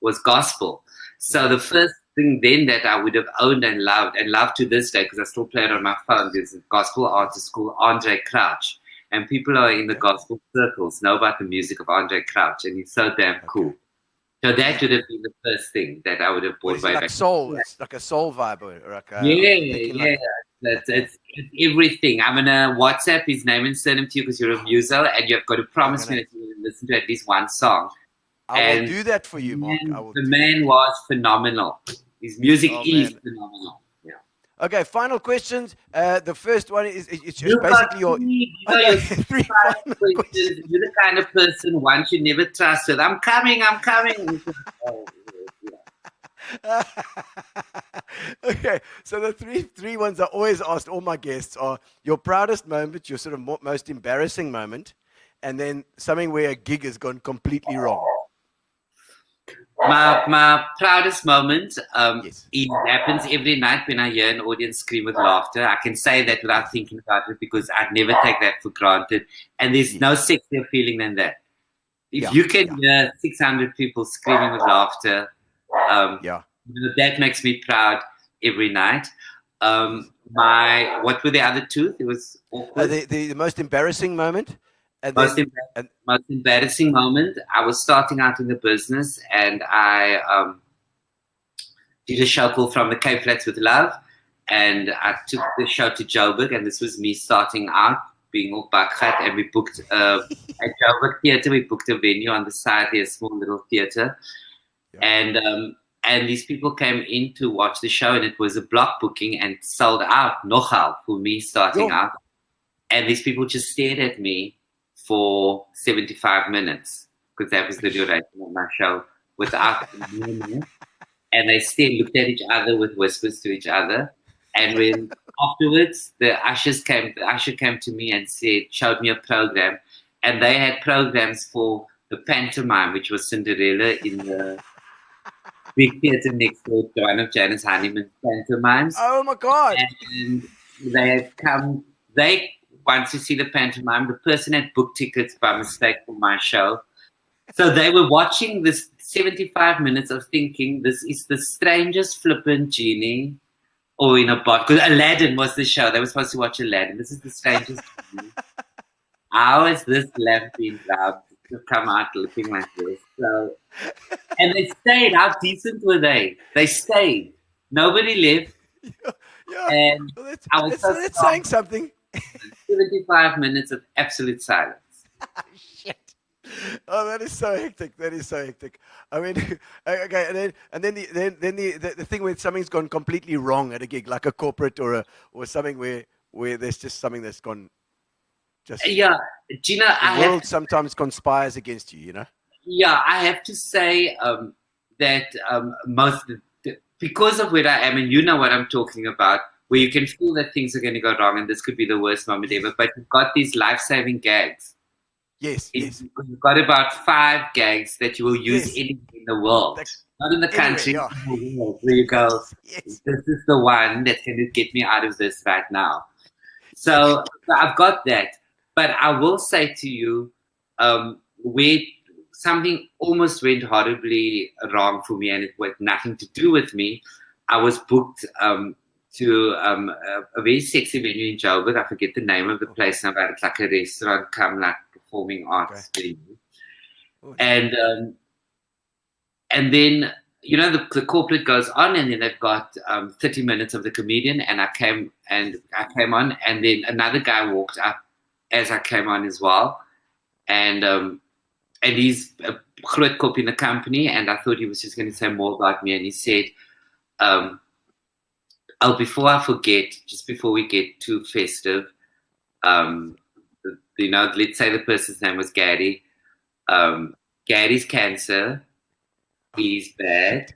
was gospel. So the first thing then that I would have owned and loved to this day, because I still play it on my phone, there's a gospel artist called Andre Crouch. And people are in the gospel circles know about the music of Andre Crouch, and he's so damn cool. So that would have been the first thing that I would have bought way back. Soul, it's like a soul vibe, or like a, It's everything. I'm gonna WhatsApp his name and send him to you because you're a muso, and you've got to promise me that you will listen to at least one song. I will do that for you, Mark. The man was phenomenal. His music is phenomenal. Yeah. Okay, final questions. The first one is it's just basically your three final questions. You're the kind of person once you never trusted. I'm coming. Okay, so the three ones I always asked all my guests are your proudest moment, your sort of most embarrassing moment, and then something where a gig has gone completely wrong. My proudest moment it happens every night when I hear an audience scream with laughter. I can say that without thinking about it because I never take that for granted. And there's no sexier feeling than that. If you can hear 600 people screaming with laughter, that makes me proud. every night. What were the other two? It was awkward. The most embarrassing moment, and Most, then most embarrassing moment. I was starting out in the business, and I did a show called From the Cape Flats with Love, and I took the show to Joburg, and this was me starting out, being all bakhat, and we booked at Joburg Theatre. We booked a venue on the side here, a small little theatre, and these people came in to watch the show, and it was a block booking and sold out, nogal, for me starting out. And these people just stared at me for 75 minutes, because that was the duration of my show, without and they still looked at each other with whispers to each other. And when afterwards the usher came to me and showed me a program, and they had programs for the pantomime, which was Cinderella in the big theatre next door to one of Janice Honeyman's pantomimes. oh my God! And they had come. They wanted to see the pantomime. The person had booked tickets by mistake for my show. So they were watching this 75 minutes of thinking, this is the strangest flippant genie or in a bot. Because Aladdin was the show. They were supposed to watch Aladdin. This is the strangest genie. How is this lamp being rubbed to come out looking like this? So, and they stayed. How decent were they? They stayed. Nobody left. Yeah. And Well, I was that's saying something. 75 minutes of absolute silence. Shit. Oh, that is so hectic. That is so hectic. I mean, okay, and then the thing where something's gone completely wrong at a gig, like a corporate or something where there's just something that's gone. Just Yeah, Gino, the world sometimes conspires against you. You know. Yeah, I have to say that because of where I am, and you know what I'm talking about, where you can feel that things are going to go wrong and this could be the worst moment ever, but you've got these life-saving gags. Yes. You've got about 5 gags that you will use anywhere in the world, not in the country, where you go, this is the one that's going to get me out of this right now. So I've got that. But I will say to you, where something almost went horribly wrong for me, and it had nothing to do with me. I was booked to a very sexy venue in Joburg. I forget the name of the place now, but it's like a restaurant come like performing arts venue. And then, you know, the corporate goes on, and then they've got 30 minutes of the comedian, and I came on, and then another guy walked up as I came on as well. And he's a groot kop in the company, and I thought he was just going to say more about me. And he said, before I forget, just before we get too festive, you know, let's say the person's name was Gary. Gary's cancer. He's bad.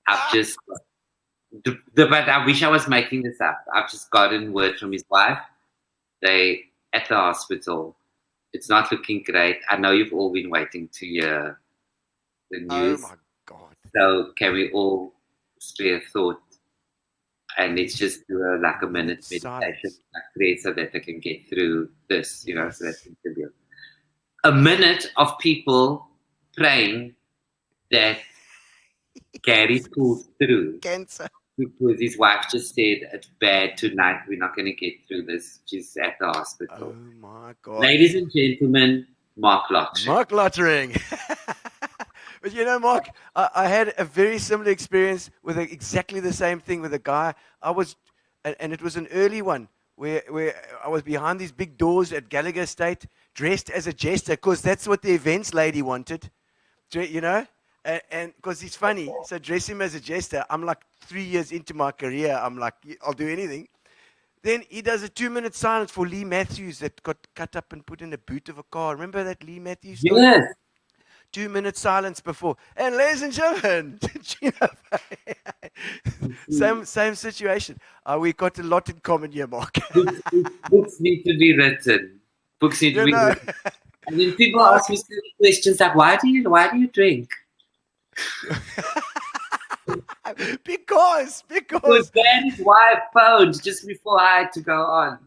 But I wish I was making this up. I've just gotten word from his wife. They at the hospital. It's not looking great. I know you've all been waiting to hear the news. Oh my God. So can we all spare thought and let's just do a minute meditation, like prayer, so that they can get through this, you know, so that's interview. A minute of people praying that Gary pulls through. Cancer. Because his wife just said, it's bad tonight, we're not going to get through this. She's at the hospital. Oh my God. Ladies and gentlemen, Marc Lottering. Marc Lottering. But you know, Mark, I had a very similar experience with exactly the same thing with a guy. And it was an early one where I was behind these big doors at Gallagher Estate, dressed as a jester, because that's what the events lady wanted, you know. And because he's funny, so dress him as a jester. I'm like 3 years into my career. I'm like, I'll do anything. Then he does a 2-minute silence for Lee Matthews that got cut up and put in the boot of a car. Remember that Lee Matthews story? Yes. 2-minute silence before. And ladies and gentlemen, same situation. We got a lot in common here, Mark. Books need to be written. Books need to be written. And then people ask me silly questions like, why do you drink? because Danny's wife phoned just before I had to go on.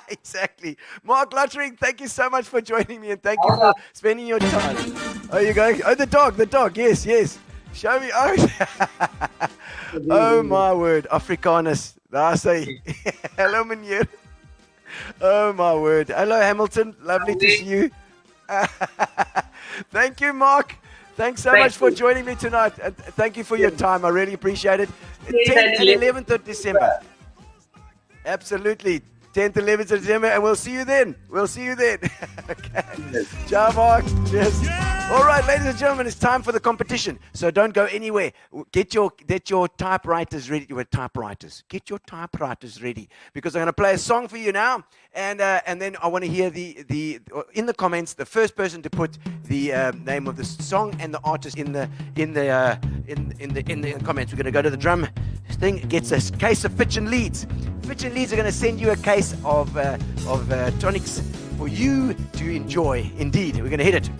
Exactly. Marc Lottering, thank you so much for joining me, and thank you for spending your time. Oh, you're going? Oh, the dog. Yes. Show me. Oh, Oh my word, Afrikaners. Daar sê. Hello meneer. Oh my word. Hello Hamilton. Lovely to see you. Thank you, Mark. Thanks so much for joining me tonight. And thank you for your time. I really appreciate it. 10th and 11th of December. Absolutely. 10th, 11th of December, and we'll see you then. Okay. Ciao, Mark. Cheers. All right, ladies and gentlemen, it's time for the competition. So don't go anywhere. Get your typewriters ready. Your typewriters. Get your typewriters ready, because I'm going to play a song for you now, and then I want to hear the in the comments the first person to put the name of the song and the artist in the comments. We're going to go to the drum thing. Gets a case of Fitch and Leeds. Fitch and Leeds are going to send you a case of tonics for you to enjoy. Indeed, we're going to hit it.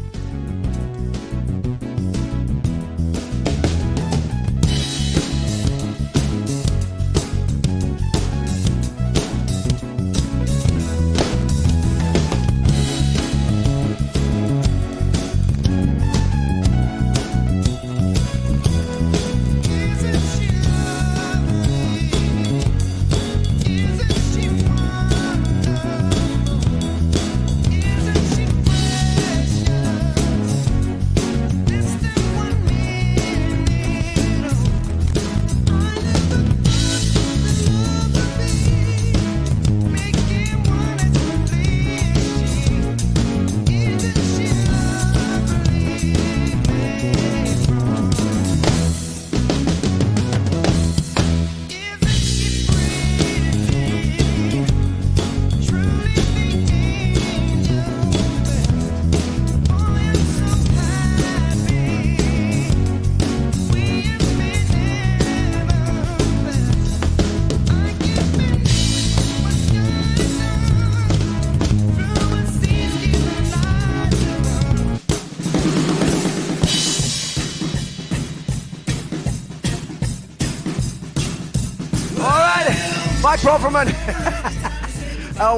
Mike Pofferman,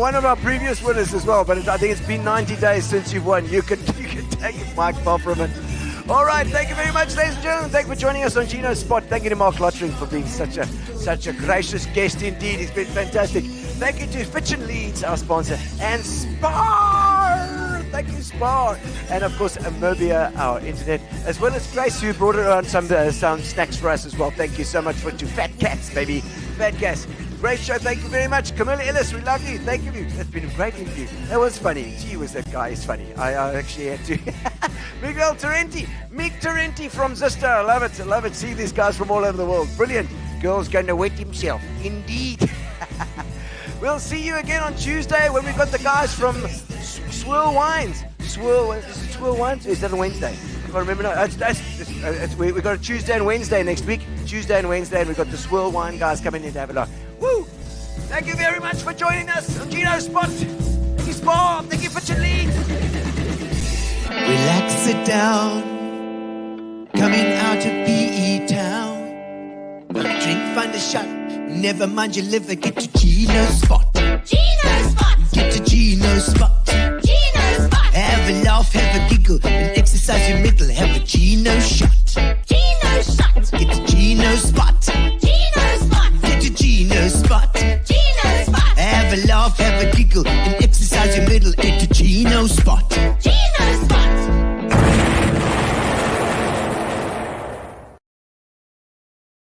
one of our previous winners as well, but I think it's been 90 days since you've won. You can take it, Mike Pofferman. All right, thank you very much, ladies and gentlemen. Thank you for joining us on Gino's Spot. Thank you to Marc Lottering for being such a gracious guest indeed. He's been fantastic. Thank you to Fitch and Leeds, our sponsor, and Spar. Thank you, Spar. And of course, Mobia, our internet, as well as Grace, who brought around some snacks for us as well. Thank you so much to Fat Cats, baby. Fat Cats. Great show. Thank you very much. Camilla Ellis, we love you. Thank you. That's been a great interview. That was funny. Gee, was that guy is funny. I actually had to. Miguel Tarenti. Mick Tarenti from Zista. I love it. I love it. See these guys from all over the world. Brilliant. Girl's going to wet himself. Indeed. We'll see you again on Tuesday when we've got the guys from Swirl Wines. Swirl Wines? Is that a Wednesday? I can't remember now. We've got a Tuesday and Wednesday next week. Tuesday and Wednesday, and we've got the Swirl Wine guys coming in to have a laugh. Woo! Thank you very much for joining us on Gino's Spot. Thank you, Spar. Thank you for your lead. Relax, sit down. Coming out of PE town. Drink, find a shot. Never mind your liver, get to Gino's Spot.